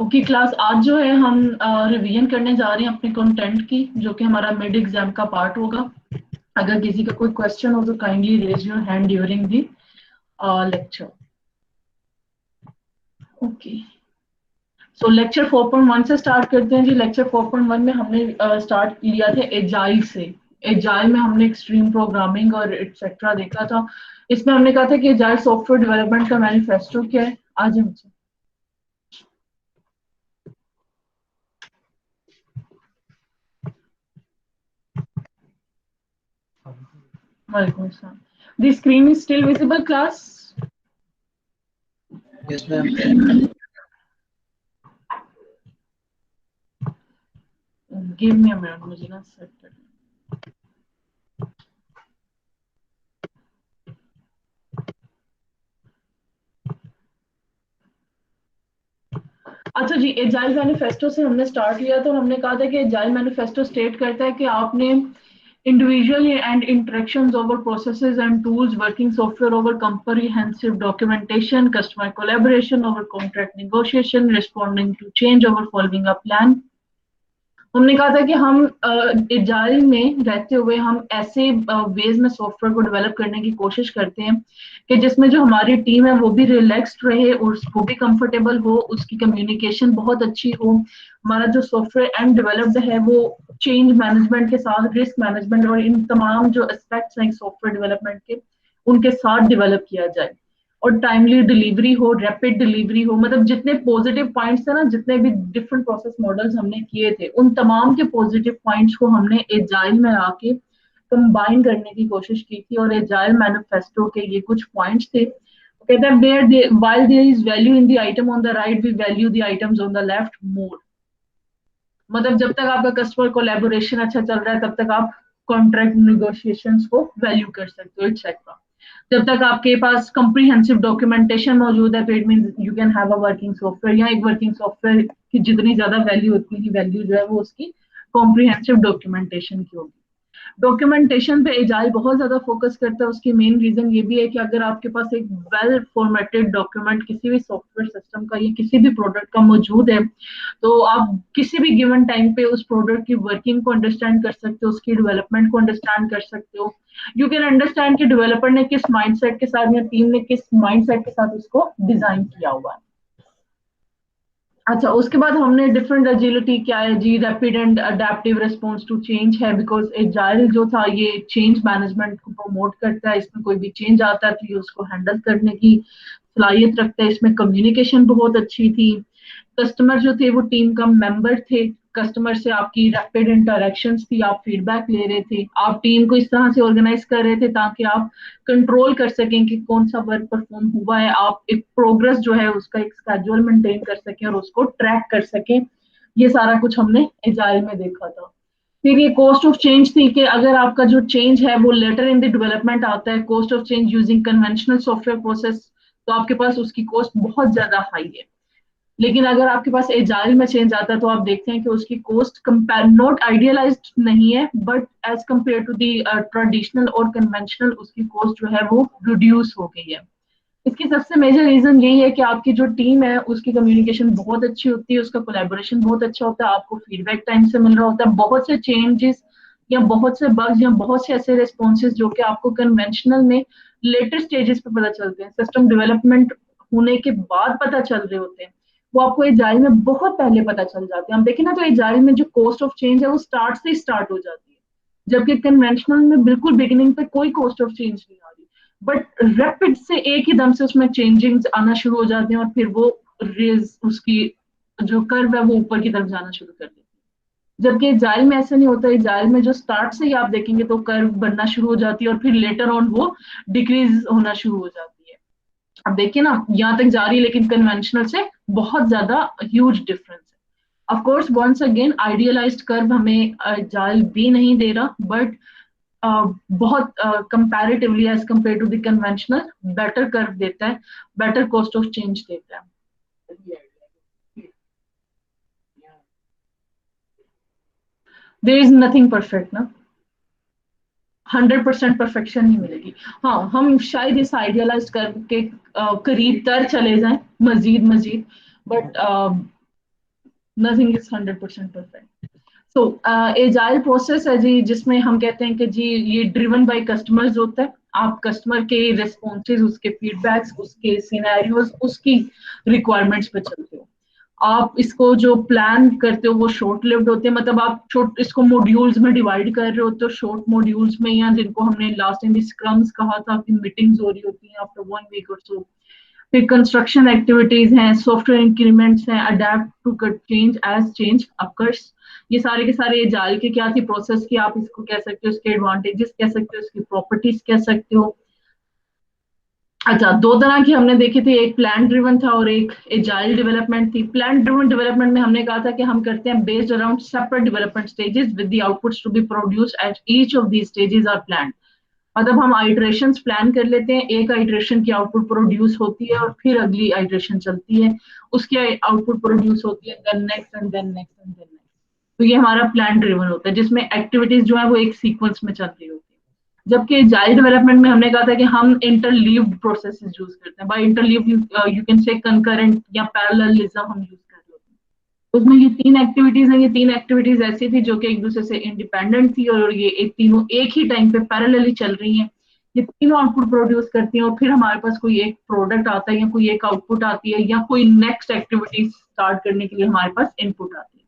Okay class, आज जो है हम रिवीजन करने जा रहे हैं अपने कंटेंट की, जो कि हमारा मिड एग्जाम का पार्ट होगा। अगर किसी का कोई क्वेश्चन हो तो kindly raise your hand during the lecture. Okay, so lecture 4.1 से स्टार्ट करते हैं जी। लेक्चर 4.1 में हमने स्टार्ट लिया था एजाइल से। एजाइल में हमने एक्सट्रीम प्रोग्रामिंग और एक्सेट्रा देखा था। इसमें हमने कहा था कि एजाइल सॉफ्टवेयर डेवलपमेंट का मैनिफेस्टो क्या है। आज हमसे वालेकुम अस्सलाम। The screen is still visible class? Yes, ma'am. Give me a minute, मुझे ना सेट करना। अच्छा जी, एजाइल मैनिफेस्टो से हमने स्टार्ट लिया तो हमने कहा था कि एजाइल मैनिफेस्टो स्टेट करता है कि आपने individual and interactions over processes and tools, working software over comprehensive documentation, customer collaboration over contract negotiation, responding to change over following a plan। हमने कहा था कि हम एजाइल में रहते हुए हम ऐसे वेज में सॉफ्टवेयर को डेवलप करने की कोशिश करते हैं कि जिसमें जो हमारी टीम है वो भी रिलैक्स्ड रहे और वो भी कंफर्टेबल हो, उसकी कम्युनिकेशन बहुत अच्छी हो। हमारा जो सॉफ्टवेयर एंड डेवलप्ड है वो चेंज मैनेजमेंट के साथ, रिस्क मैनेजमेंट और इन तमाम जो एस्पेक्ट्स हैं सॉफ्टवेयर डेवलपमेंट के, उनके साथ डेवलप किया जाए। और टाइमली डिलीवरी हो, रैपिड डिलीवरी हो, मतलब जितने पॉजिटिव पॉइंट्स थे ना, जितने भी डिफरेंट प्रोसेस मॉडल्स हमने किए थे, उन तमाम के पॉजिटिव पॉइंट्स को हमने एजाइल में आके कंबाइन करने की कोशिश की थी। और एजाइल मैनिफेस्टो के ये कुछ पॉइंट्स थे। कहते हैं there while there is value in the item on the right, we value the items on the left more. मतलब जब तक आपका कस्टमर कोलैबोरेशन अच्छा चल रहा है तब तक आप कॉन्ट्रैक्ट निगोशिएशंस को वैल्यू कर सकते हो, एक्सेट्रा। जब तक आपके पास कॉम्प्रिहेंसिव डॉक्यूमेंटेशन मौजूद है तो it means you can have a working software. या एक वर्किंग सॉफ्टवेयर की जितनी ज्यादा वैल्यू, उतनी ही वैल्यू जो है वो उसकी कॉम्प्रिहेंसिव डॉक्यूमेंटेशन की होगी। डॉक्यूमेंटेशन पे एजाइल बहुत ज्यादा फोकस करता है। उसकी मेन रीजन ये भी है कि अगर आपके पास एक वेल फॉर्मेटेड डॉक्यूमेंट किसी भी सॉफ्टवेयर सिस्टम का या किसी भी प्रोडक्ट का मौजूद है तो आप किसी भी गिवन टाइम पे उस प्रोडक्ट की वर्किंग को अंडरस्टैंड कर सकते हो, उसकी डेवलपमेंट को अंडरस्टैंड कर सकते हो। यू कैन अंडरस्टैंड कि डेवलपर ने किस माइंडसेट के साथ या टीम ने किस माइंडसेट के साथ उसको डिजाइन किया हुआ है। अच्छा, उसके बाद हमने डिफरेंट एजिलिटी क्या है जी, rapid and adaptive response to change है। बिकॉज एजाइल जो था ये चेंज मैनेजमेंट को प्रमोट करता है। इसमें कोई भी चेंज आता है तो ये उसको हैंडल करने की सलाहियत रखता है। इसमें कम्युनिकेशन बहुत अच्छी थी। कस्टमर जो थे वो टीम का मेंबर थे। कस्टमर से आपकी रैपिड इंटरेक्शंस थी, आप फीडबैक ले रहे थे, आप टीम को इस तरह से ऑर्गेनाइज कर रहे थे ताकि आप कंट्रोल कर सकें कि कौन सा वर्क परफॉर्म हुआ है। आप एक प्रोग्रेस जो है उसका एक स्केड्यूल मेंटेन कर सकें और उसको ट्रैक कर सकें। ये सारा कुछ हमने एजाइल में देखा था। फिर ये कॉस्ट ऑफ चेंज थी कि अगर आपका जो चेंज है वो लेटर इन द डेवलपमेंट आता है, cost of change using conventional software process, तो आपके पास उसकी कॉस्ट बहुत ज्यादा हाई है। लेकिन अगर आपके पास एजाइल में चेंज आता है तो आप देखते हैं कि उसकी कॉस्ट कंपेयर नॉट आइडियलाइज्ड नहीं है, but as compare to the traditional और कन्वेंशनल उसकी कॉस्ट जो है वो रिड्यूस हो गई है। इसकी सबसे मेजर रीजन यही है कि आपकी जो टीम है उसकी कम्युनिकेशन बहुत अच्छी होती है, उसका कोलैबोरेशन बहुत अच्छा होता है, आपको फीडबैक टाइम से मिल रहा होता है। बहुत से चेंजेस या बहुत से बग्स या बहुत से ऐसे रिस्पॉन्सेज जो कि आपको कन्वेंशनल में लेटर स्टेजेस पे पता चलते हैं, सिस्टम डेवलपमेंट होने के बाद पता चल रहे होते हैं, वो आपको एजाइल में बहुत पहले पता चल जाते हैं। हम देखें ना तो एजाइल में जो कॉस्ट ऑफ चेंज है वो स्टार्ट से स्टार्ट हो जाती है, जबकि कन्वेंशनल में बिल्कुल बिगिनिंग पे कोई कॉस्ट ऑफ चेंज नहीं आ रही, बट रैपिड से एक ही दम से उसमें चेंजिंग्स आना शुरू हो जाते हैं और फिर वो रेज उसकी जो कर्व है वो ऊपर की तरफ जाना शुरू कर देती है। जबकि जाइल में ऐसा नहीं होता है। जाइल में जो स्टार्ट से ही आप देखेंगे तो कर्व बनना शुरू हो जाती है और फिर लेटर ऑन वो डिक्रीज होना शुरू हो जाती है। अब देखिए ना, यहाँ तक जा रही है लेकिन कन्वेंशनल से बहुत ज्यादा ह्यूज डिफरेंस है। Of course once again idealised curve हमें जाइल भी नहीं दे रहा, बट बहुत comparatively as compare to the conventional better curve देता है, बेटर कॉस्ट ऑफ चेंज देता है। देयर इज नथिंग परफेक्ट ना, 100% परफेक्शन नहीं मिलेगी। हाँ, हम शायद इस आइडियलाइज कर्व के करीब तर चले जाएं मजीद मजीद, बट नथिंग इज 100% परफेक्ट। तो एजाइल प्रोसेस है जी, जिसमें हम कहते हैं कि जी ये ड्रिवन बाय कस्टमर्स होता है। आप कस्टमर के रिस्पॉन्सेज, उसके फीडबैक्स, उसके सिनेरियोज, उसकी रिक्वायरमेंट्स पे चलते हो। आप इसको जो प्लान करते हो वो शॉर्ट लिव्ड होते हैं, मतलब आप छोट इसको मॉड्यूल्स में डिवाइड कर रहे होते हो, शॉर्ट मॉड्यूल्स में, या जिनको हमने लास्ट टाइम स्क्रम्स कहा था कि मीटिंग्स हो रही होती हैं आफ्टर 1 वीक और सो। फिर कंस्ट्रक्शन एक्टिविटीज हैं, सॉफ्टवेयर इंक्रीमेंट्स हैं, adapt to cut change as change occurs. ये सारे के सारे एजाइल के क्या थी प्रोसेस की, आप इसको कह सकते हो, इसके एडवांटेजेस कह सकते हो, इसकी प्रॉपर्टीज कह सकते हो। अच्छा, दो तरह की हमने देखी थी, एक प्लान ड्रिवन था और एक एजाइल डेवलपमेंट थी। प्लान ड्रिवन डेवलपमेंट में हमने कहा था कि हम करते हैं based around separate development stages with the outputs to be produce at each of these stages are plan. मतलब हम आइट्रेशंस प्लान कर लेते हैं, एक आइट्रेशन की आउटपुट प्रोड्यूस होती है और फिर अगली आइट्रेशन चलती है, उसकी आउटपुट प्रोड्यूस होती है, then next and then next and then next. तो ये हमारा प्लान ड्रिवन होता है, जिसमें एक्टिविटीज जो है वो एक सीक्वेंस में चल रही होती है। जबकि जाइल डेवलपमेंट में हमने कहा था कि हम इंटरलीव्ड प्रोसेसेस यूज करते हैं। By interleaved you can say concurrent या पैरेललिज्म हम यूज कर रहे होते हैं। उसमें ये तीन एक्टिविटीज हैं, ये तीन एक्टिविटीज ऐसी थी जो कि एक दूसरे से इंडिपेंडेंट थी और ये एक तीनों एक ही टाइम पे पैरेलली चल रही हैं। ये तीनों आउटपुट प्रोड्यूस करती हैं और फिर हमारे पास कोई एक प्रोडक्ट आता है या कोई एक आउटपुट आती है या कोई नेक्स्ट एक्टिविटी स्टार्ट करने के लिए हमारे पास इनपुट आती है।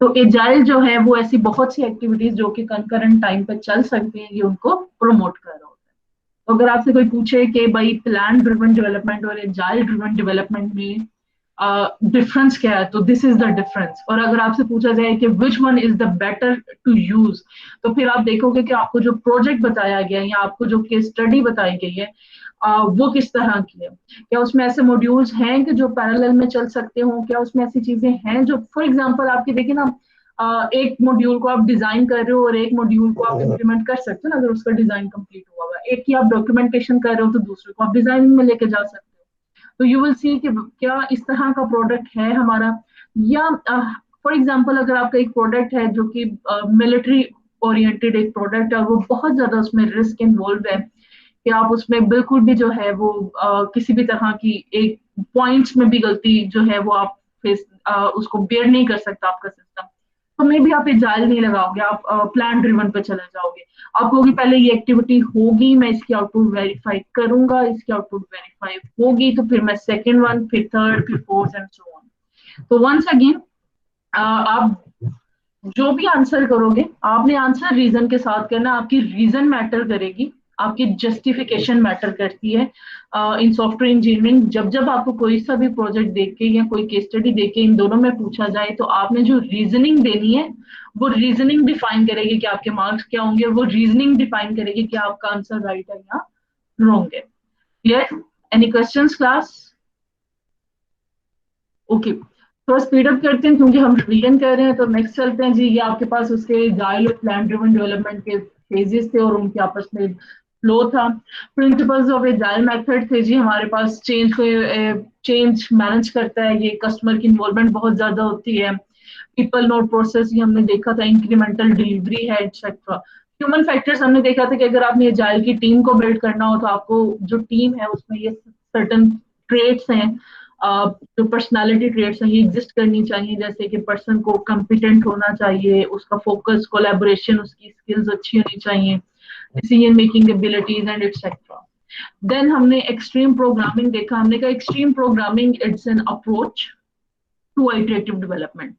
तो एजाइल जो है वो ऐसी बहुत सी एक्टिविटीज जो कि कंकरेंट टाइम पे चल सकती हैं, ये उनको प्रमोट कर रहा होता है। तो अगर आपसे कोई पूछे कि भाई प्लान ड्रिवन डेवलपमेंट और एजाइल ड्रिवन डेवलपमेंट में डिफरेंस क्या है, तो दिस इज द डिफरेंस। और अगर आपसे पूछा जाए कि which one is the better to use, तो फिर आप देखोगे कि आपको जो प्रोजेक्ट बताया गया है या आपको जो केस स्टडी बताई गई है वो किस तरह की है। क्या उसमें ऐसे मॉड्यूल्स हैं कि जो पैरेलल में चल सकते हो, क्या उसमें ऐसी चीजें हैं जो, फॉर एग्जांपल आपकी देखिए ना, एक मॉड्यूल को आप डिजाइन कर रहे हो और एक मॉड्यूल को आप इम्प्लीमेंट कर सकते हो ना, अगर उसका डिजाइन कंप्लीट हुआ हुआ। एक की आप डॉक्यूमेंटेशन कर रहे हो तो दूसरे को आप डिजाइनिंग में लेके जा सकते हो। तो यू विल सी कि क्या इस तरह का प्रोडक्ट है हमारा, या फॉर एग्जांपल अगर आपका एक प्रोडक्ट है जो कि मिलिट्री ओरिएंटेड एक प्रोडक्ट है और वो बहुत ज्यादा उसमें रिस्क इन्वॉल्व है, कि आप उसमें बिल्कुल भी जो है वो किसी भी तरह की एक पॉइंट्स में भी गलती जो है वो आप फेस उसको बेयर नहीं कर सकता आपका सिस्टम, तो मे भी आप एजाइल नहीं लगाओगे, आप प्लान ड्रिवन पे चले जाओगे। आप कहोगे पहले ये एक्टिविटी होगी, मैं इसकी आउटपुट वेरीफाई करूंगा, इसकी आउटपुट वेरीफाई होगी तो फिर मैं सेकेंड वन, फिर थर्ड, फिर फोर्थ एंड सो ऑन। तो वंस अगेन आप जो भी आंसर करोगे, आपने आंसर रीजन के साथ करना, आपकी रीजन मैटर करेगी, आपकी जस्टिफिकेशन मैटर करती है। इन सॉफ्टवेयर इंजीनियरिंग जब जब आपको कोई सा भी प्रोजेक्ट देख के या कोई केस स्टडी देख के इन दोनों में पूछा जाए, तो आपने जो रीजनिंग देनी है वो रीजनिंग डिफाइन करेगी कि आपके मार्क्स क्या होंगे, वो रीजनिंग डिफाइन करेगी कि आपका आंसर राइट है या रॉन्ग है। Clear? Any questions class? Okay, थोड़ा स्पीड अप करते हैं क्योंकि हम रिवीजन कर रहे हैं। तो नेक्स्ट चलते हैं जी, ये आपके पास उसके जाइल और प्लान ड्रिवन डेवलपमेंट के फेजेस थे और उनके आपस में फ्लो था। प्रिंसिपल्स ऑफ ए जाइल मेथड थे जी हमारे पास, चेंज को चेंज मैनेज करता है, ये कस्टमर की इन्वॉल्वमेंट बहुत ज्यादा होती है। पीपल नोट प्रोसेस ये हमने देखा था, इंक्रीमेंटल डिलीवरी है एक्सेट्रा। ह्यूमन फैक्टर्स हमने देखा था कि अगर आपने जाइल की टीम को बिल्ड करना हो तो आपको जो टीम है उसमें ये सर्टन ट्रेट्स हैं, जो पर्सनालिटी ट्रेट्स हैं ये एग्जिस्ट करनी चाहिए, जैसे कि पर्सन को कॉम्पिटेंट होना चाहिए, उसका फोकस, कोलैबोरेशन, उसकी स्किल्स अच्छी होनी चाहिए, decision making abilities and etcetera. Then हमने एक्सट्रीम प्रोग्रामिंग देखा, हमने कहा extreme programming it's an approach to iterative development.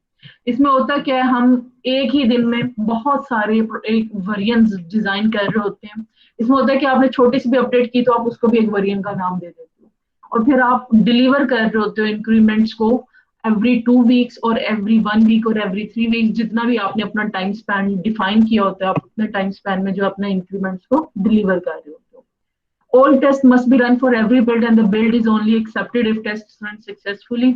इसमें होता क्या है, हम एक ही दिन में बहुत सारे एक वेरिएंट्स डिजाइन कर रहे होते हैं। इसमें होता है कि आपने छोटी सी भी अपडेट की तो आप उसको भी एक वेरिएंट का नाम दे देते हो, और फिर आप डिलीवर कर रहे होते हो इंक्रीमेंट्स को एवरी 2 वीक्स और एवरी 1 वीक और एवरी 3 वीक्स, जितना भी आपने अपना टाइम स्पैन डिफाइन किया होता है, आप उतने टाइम स्पैन में जो अपने इंक्रीमेंट्स को डिलीवर कर रहे होते हो। All tests must be run for every build and the build is only accepted if tests run successfully.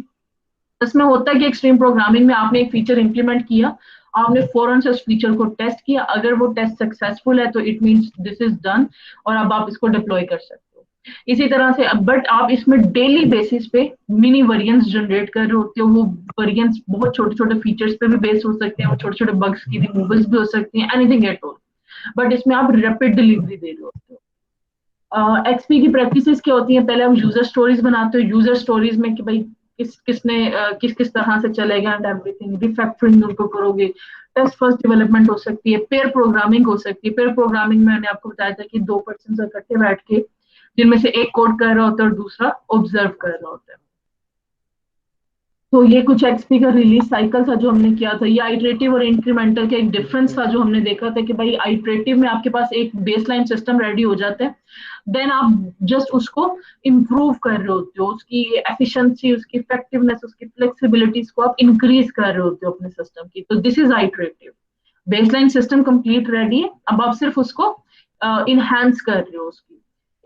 इसमें होता है कि एक्सट्रीम प्रोग्रामिंग में आपने एक फीचर इंप्लीमेंट किया, आपने फौरन से उस फीचर को टेस्ट किया, अगर वो टेस्ट सक्सेसफुल है तो it means this is done, और अब आप इसको डिप्लॉय कर सकते हो। इसी तरह से बट आप इसमें डेली बेसिस पे मिनी वेरिएंट्स जनरेट कर रहे होते हो, वो वेरिएंट्स बहुत छोटे छोटे फीचर्स पे भी बेस्ड हो सकते हैं, वो छोटे छोटे बग्स की रिमूवल्स भी हो सकती हैं, एनीथिंग एट ऑल, बट इसमें आप रैपिड डिलीवरी दे रहे होते हो। एक्सपी की प्रैक्टिसेस क्या होती हैं, पहले हम यूजर स्टोरीज बनाते हो, यूजर स्टोरीज में कि भाई किस किसने किस किस तरह से चलेगा एंड एवरीथिंग, रिफैक्टरिंग उनको करोगे, टेस्ट फर्स्ट डेवलपमेंट हो सकती है, पेयर प्रोग्रामिंग हो सकती है। पेयर प्रोग्रामिंग में मैंने आपको बताया था कि 2 पर्सन इकट्ठे बैठ के जिनमें से एक कोड कर रहा होता है और दूसरा ऑब्जर्व कर रहा होता है। तो ये कुछ एक्सपी का रिलीज साइकिल था जो हमने किया था। ये आइटरेटिव और इंक्रीमेंटल का एक डिफरेंस था जो हमने देखा था कि भाई आइटरेटिव में आपके पास एक बेसलाइन सिस्टम रेडी हो जाता है, देन आप जस्ट उसको इम्प्रूव कर रहे होते हो, उसकी एफिशिएंसी, उसकी इफेक्टिवनेस, उसकी फ्लेक्सिबिलिटीज को आप इंक्रीज कर रहे होते हो अपने सिस्टम की। तो this is iterative. Baseline system complete ready है, अब आप सिर्फ उसको इनहेंस कर रहे हो उसकी।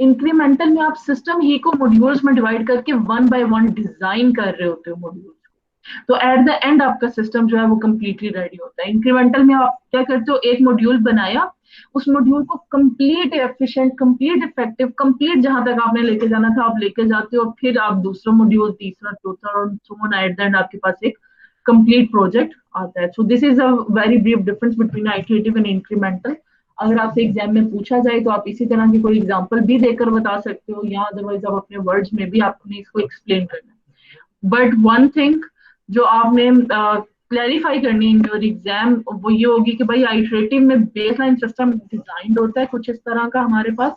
इंक्रीमेंटल में आप सिस्टम ही को मॉड्यूल्स में डिवाइड करके 1 बाय 1 डिजाइन कर रहे होते हो मॉड्यूल्स को। तो एट द एंड आपका सिस्टम जो है वो कंप्लीटली रेडी होता है। इंक्रीमेंटल में आप क्या करते हो, एक मॉड्यूल बनाया, उस मॉड्यूल को complete efficient, complete effective, complete जहां तक आपने लेके जाना था आप लेके जाते हो, फिर आप दूसरा मॉड्यूल, तीसरा, चौथा और so on, at the end आपके पास एक कंप्लीट प्रोजेक्ट आता है। So this is a very brief difference between iterative and incremental. अगर आपसे एग्जाम में पूछा जाए तो आप इसी तरह की कोई एग्जांपल भी देकर बता सकते हो, या अदरवाइज आप अपने वर्ड्स में भी आपने इसको एक्सप्लेन करना है। बट वन थिंग जो आपने क्लैरिफाई करनी है इन योर एग्जाम वो ये होगी कि भाई आइटरेटिव में बेसलाइन सिस्टम डिजाइंड होता है कुछ इस तरह का हमारे पास,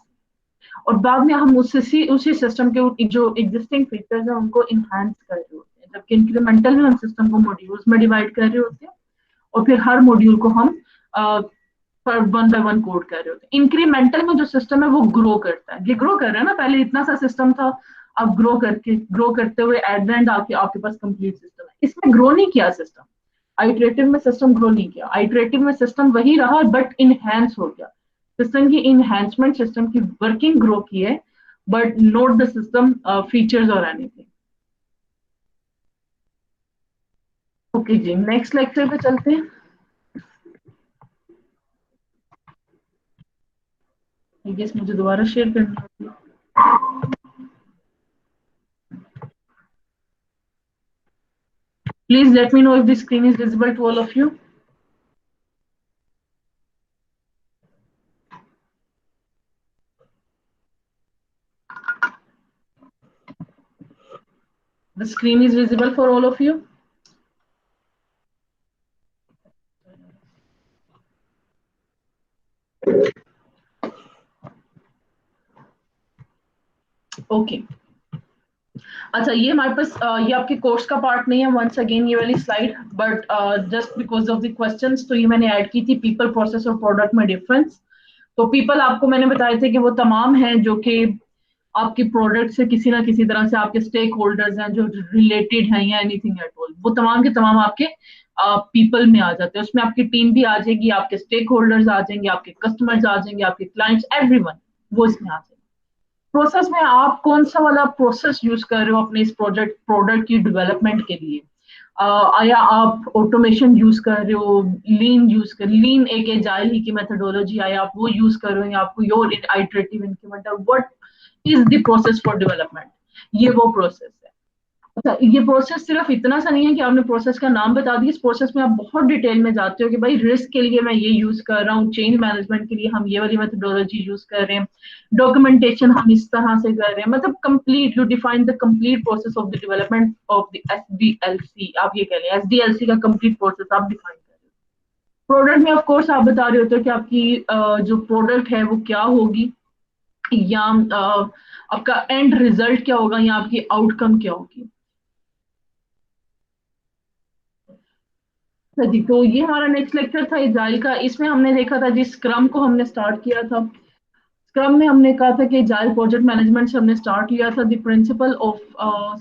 और बाद में हम उसी सिस्टम के जो एग्जिस्टिंग फीचर्स हैं उनको इनहांस कर रहे होते हैं। जबकि इंक्रीमेंटल में हम सिस्टम को मॉड्यूल्स में डिवाइड कर रहे होते हैं और फिर हर मॉड्यूल को हम पर 1 बाय 1 कोड कर रहे होते हैं। इंक्रीमेंटल में जो सिस्टम है वो ग्रो करता है, ये ग्रो कर रहा है ना, पहले इतना सा सिस्टम था, अब ग्रो करते हुए एट द एंड आपके पास कंप्लीट सिस्टम है। इसमें ग्रो नहीं किया सिस्टम, आइटरेटिव में सिस्टम ग्रो नहीं किया, आइटरेटिव में सिस्टम वही रहा बट इनहेंस हो गया। सिस्टम की इनहेंसमेंट, सिस्टम की वर्किंग ग्रो की है, but note the system features और एनीथिंग। ओके जी, नेक्स्ट लेक्चर पे चलते हैं। आई गेस मुझे दोबारा शेयर करना होगी। Please let me know if the screen is visible to all of you. The screen is visible for all of you. Okay. अच्छा, ये हमारे पास ये आपके कोर्स का पार्ट नहीं है वंस अगेन ये वाली slide, but just because of the questions तो ये मैंने ऐड की थी, पीपल, प्रोसेस और प्रोडक्ट में डिफरेंस। तो पीपल आपको मैंने बताए थे कि वो तमाम हैं जो कि आपके प्रोडक्ट से किसी ना किसी तरह से आपके स्टेक होल्डर्स हैं जो रिलेटेड हैं या एनीथिंग एट ऑल, वो तमाम के तमाम आपके पीपल में आ जाते हैं। उसमें आपकी टीम भी आ जाएगी, आपके स्टेक होल्डर्स आ जाएंगे, आपके कस्टमर्स आ जाएंगे, आपके क्लाइंट्स, एवरीवन वो इसमें आ जाएंगे। प्रोसेस में आप कौन सा वाला प्रोसेस यूज कर रहे हो अपने इस प्रोडक्ट की डेवलपमेंट के लिए? या आप ऑटोमेशन यूज कर रहे हो, लीन एक एजाइल ही की मेथोडोलॉजी, आया आप वो यूज कर रहे हो, या आपको your iterative incremental, what is the process for development? ये वो प्रोसेस है। अच्छा, ये प्रोसेस सिर्फ इतना सा नहीं है कि आपने प्रोसेस का नाम बता दिया, इस प्रोसेस में आप बहुत डिटेल में जाते हो कि भाई रिस्क के लिए मैं ये यूज कर रहा हूँ, चेंज मैनेजमेंट के लिए हम ये वाली मेथोडोलॉजी यूज कर रहे हैं, डॉक्यूमेंटेशन हम इस तरह से कर रहे हैं, मतलब complete you define the complete process of the development of the SDLC, आप ये कह लें एसडीएलसी का कंप्लीट प्रोसेस आप डिफाइन कर रहे हो। प्रोडक्ट में ऑफ कोर्स आप बता रहे होते हो कि आपकी जो प्रोडक्ट है वो क्या होगी, या आपका एंड रिजल्ट क्या होगा, या आपकी आउटकम क्या होगी। जी, तो ये हमारा नेक्स्ट लेक्चर था एजाइल का। इसमें हमने देखा था जी स्क्रम को हमने स्टार्ट किया था। स्क्रम में हमने कहा था कि एजाइल प्रोजेक्ट मैनेजमेंट से हमने स्टार्ट किया था। The principle of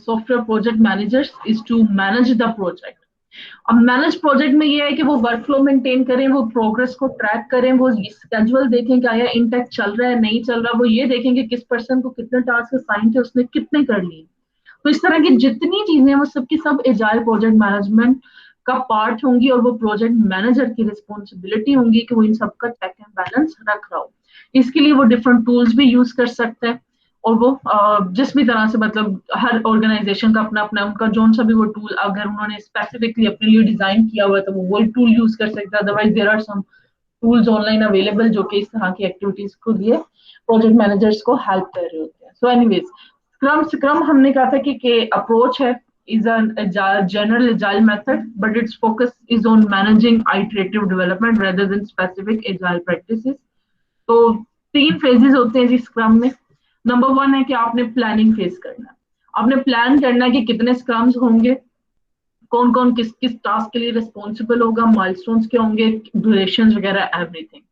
software project managers is to manage the project. अब मैनेज प्रोजेक्ट में ये है कि वो वर्क फ्लो मेंटेन करें, वो प्रोग्रेस को ट्रैक करें, वो स्केड्यूल देखें कि आया इंटैक्ट चल रहा है नहीं चल रहा, वो ये देखें कि किस पर्सन को कितने टास्क असाइन थे, उसने कितने कर लिए। तो इस तरह की जितनी चीजें हैं वो सबकी सब एजाइल प्रोजेक्ट मैनेजमेंट का पार्ट होंगी, और वो प्रोजेक्ट मैनेजर की रिस्पॉन्सिबिलिटी होंगी कि वो इन सबका चेक एंड बैलेंस रख रहा हो। इसके लिए वो डिफरेंट टूल्स भी यूज कर सकता है, और वो जिस भी तरह से, मतलब हर ऑर्गेनाइजेशन का अपना अपना उनका जो सा भी वो टूल अगर उन्होंने स्पेसिफिकली अपने लिए डिजाइन किया हुआ है तो वो टूल यूज कर सकता है। Otherwise there are some tools online available जो कि इस तरह की एक्टिविटीज को लिए प्रोजेक्ट मैनेजर्स को हेल्प कर रहे होते हैं। सो एनीवेज, स्क्रम हमने कहा था कि अप्रोच है is an agile, general agile method, but its focus is on managing iterative development rather than specific agile practices. तो 3 phases होते हैं जी स्क्रम में. नंबर 1 है कि आपने प्लानिंग फेज करना है. आपने प्लान करना है कि कितने स्क्रम्स होंगे, कौन कौन किस किस टास्क के लिए रिस्पॉन्सिबल होगा, माइलस्टोन्स क्या होंगे, ड्यूरेशन वगैरह, एवरीथिंग.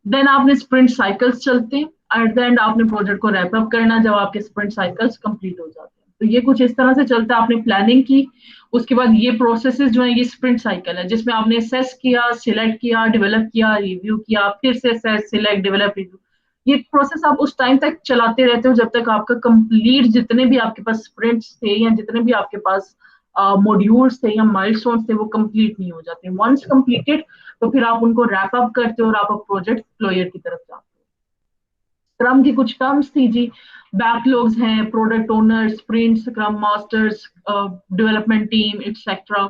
देन आपने स्प्रिंट साइकिल्स चलते हैं. एट द एंड आपने प्रोजेक्ट को रैप अप करना जब आपके स्प्रिंट साइकिल्स कंप्लीट हो जाते हैं. तो ये कुछ इस तरह से चलता है. आपने प्लानिंग की, उसके बाद ये प्रोसेसेस जो है ये स्प्रिंट साइकिल है जिसमें आपने असेस किया, सिलेक्ट किया, डेवलप किया, रिव्यू किया, फिर से असेस, सिलेक्ट, डेवलप, रिव्यू. ये प्रोसेस आप उस टाइम तक चलाते रहते हो जब तक आपका कंप्लीट जितने भी आपके पास स्प्रिंट्स थे या जितने भी आपके पास मॉड्यूल्स थे या माइलस्टोन्स थे वो कंप्लीट नहीं हो जाते. वंस कंप्लीटेड तो फिर आप उनको रैप अप करते हो और आप प्रोजेक्ट क्लोजर की तरफ जाते हो. स्क्रम की कुछ टर्म्स थी जी. बैकलॉग्स हैं, product owner, sprint, scrum masters, development team, etcetera.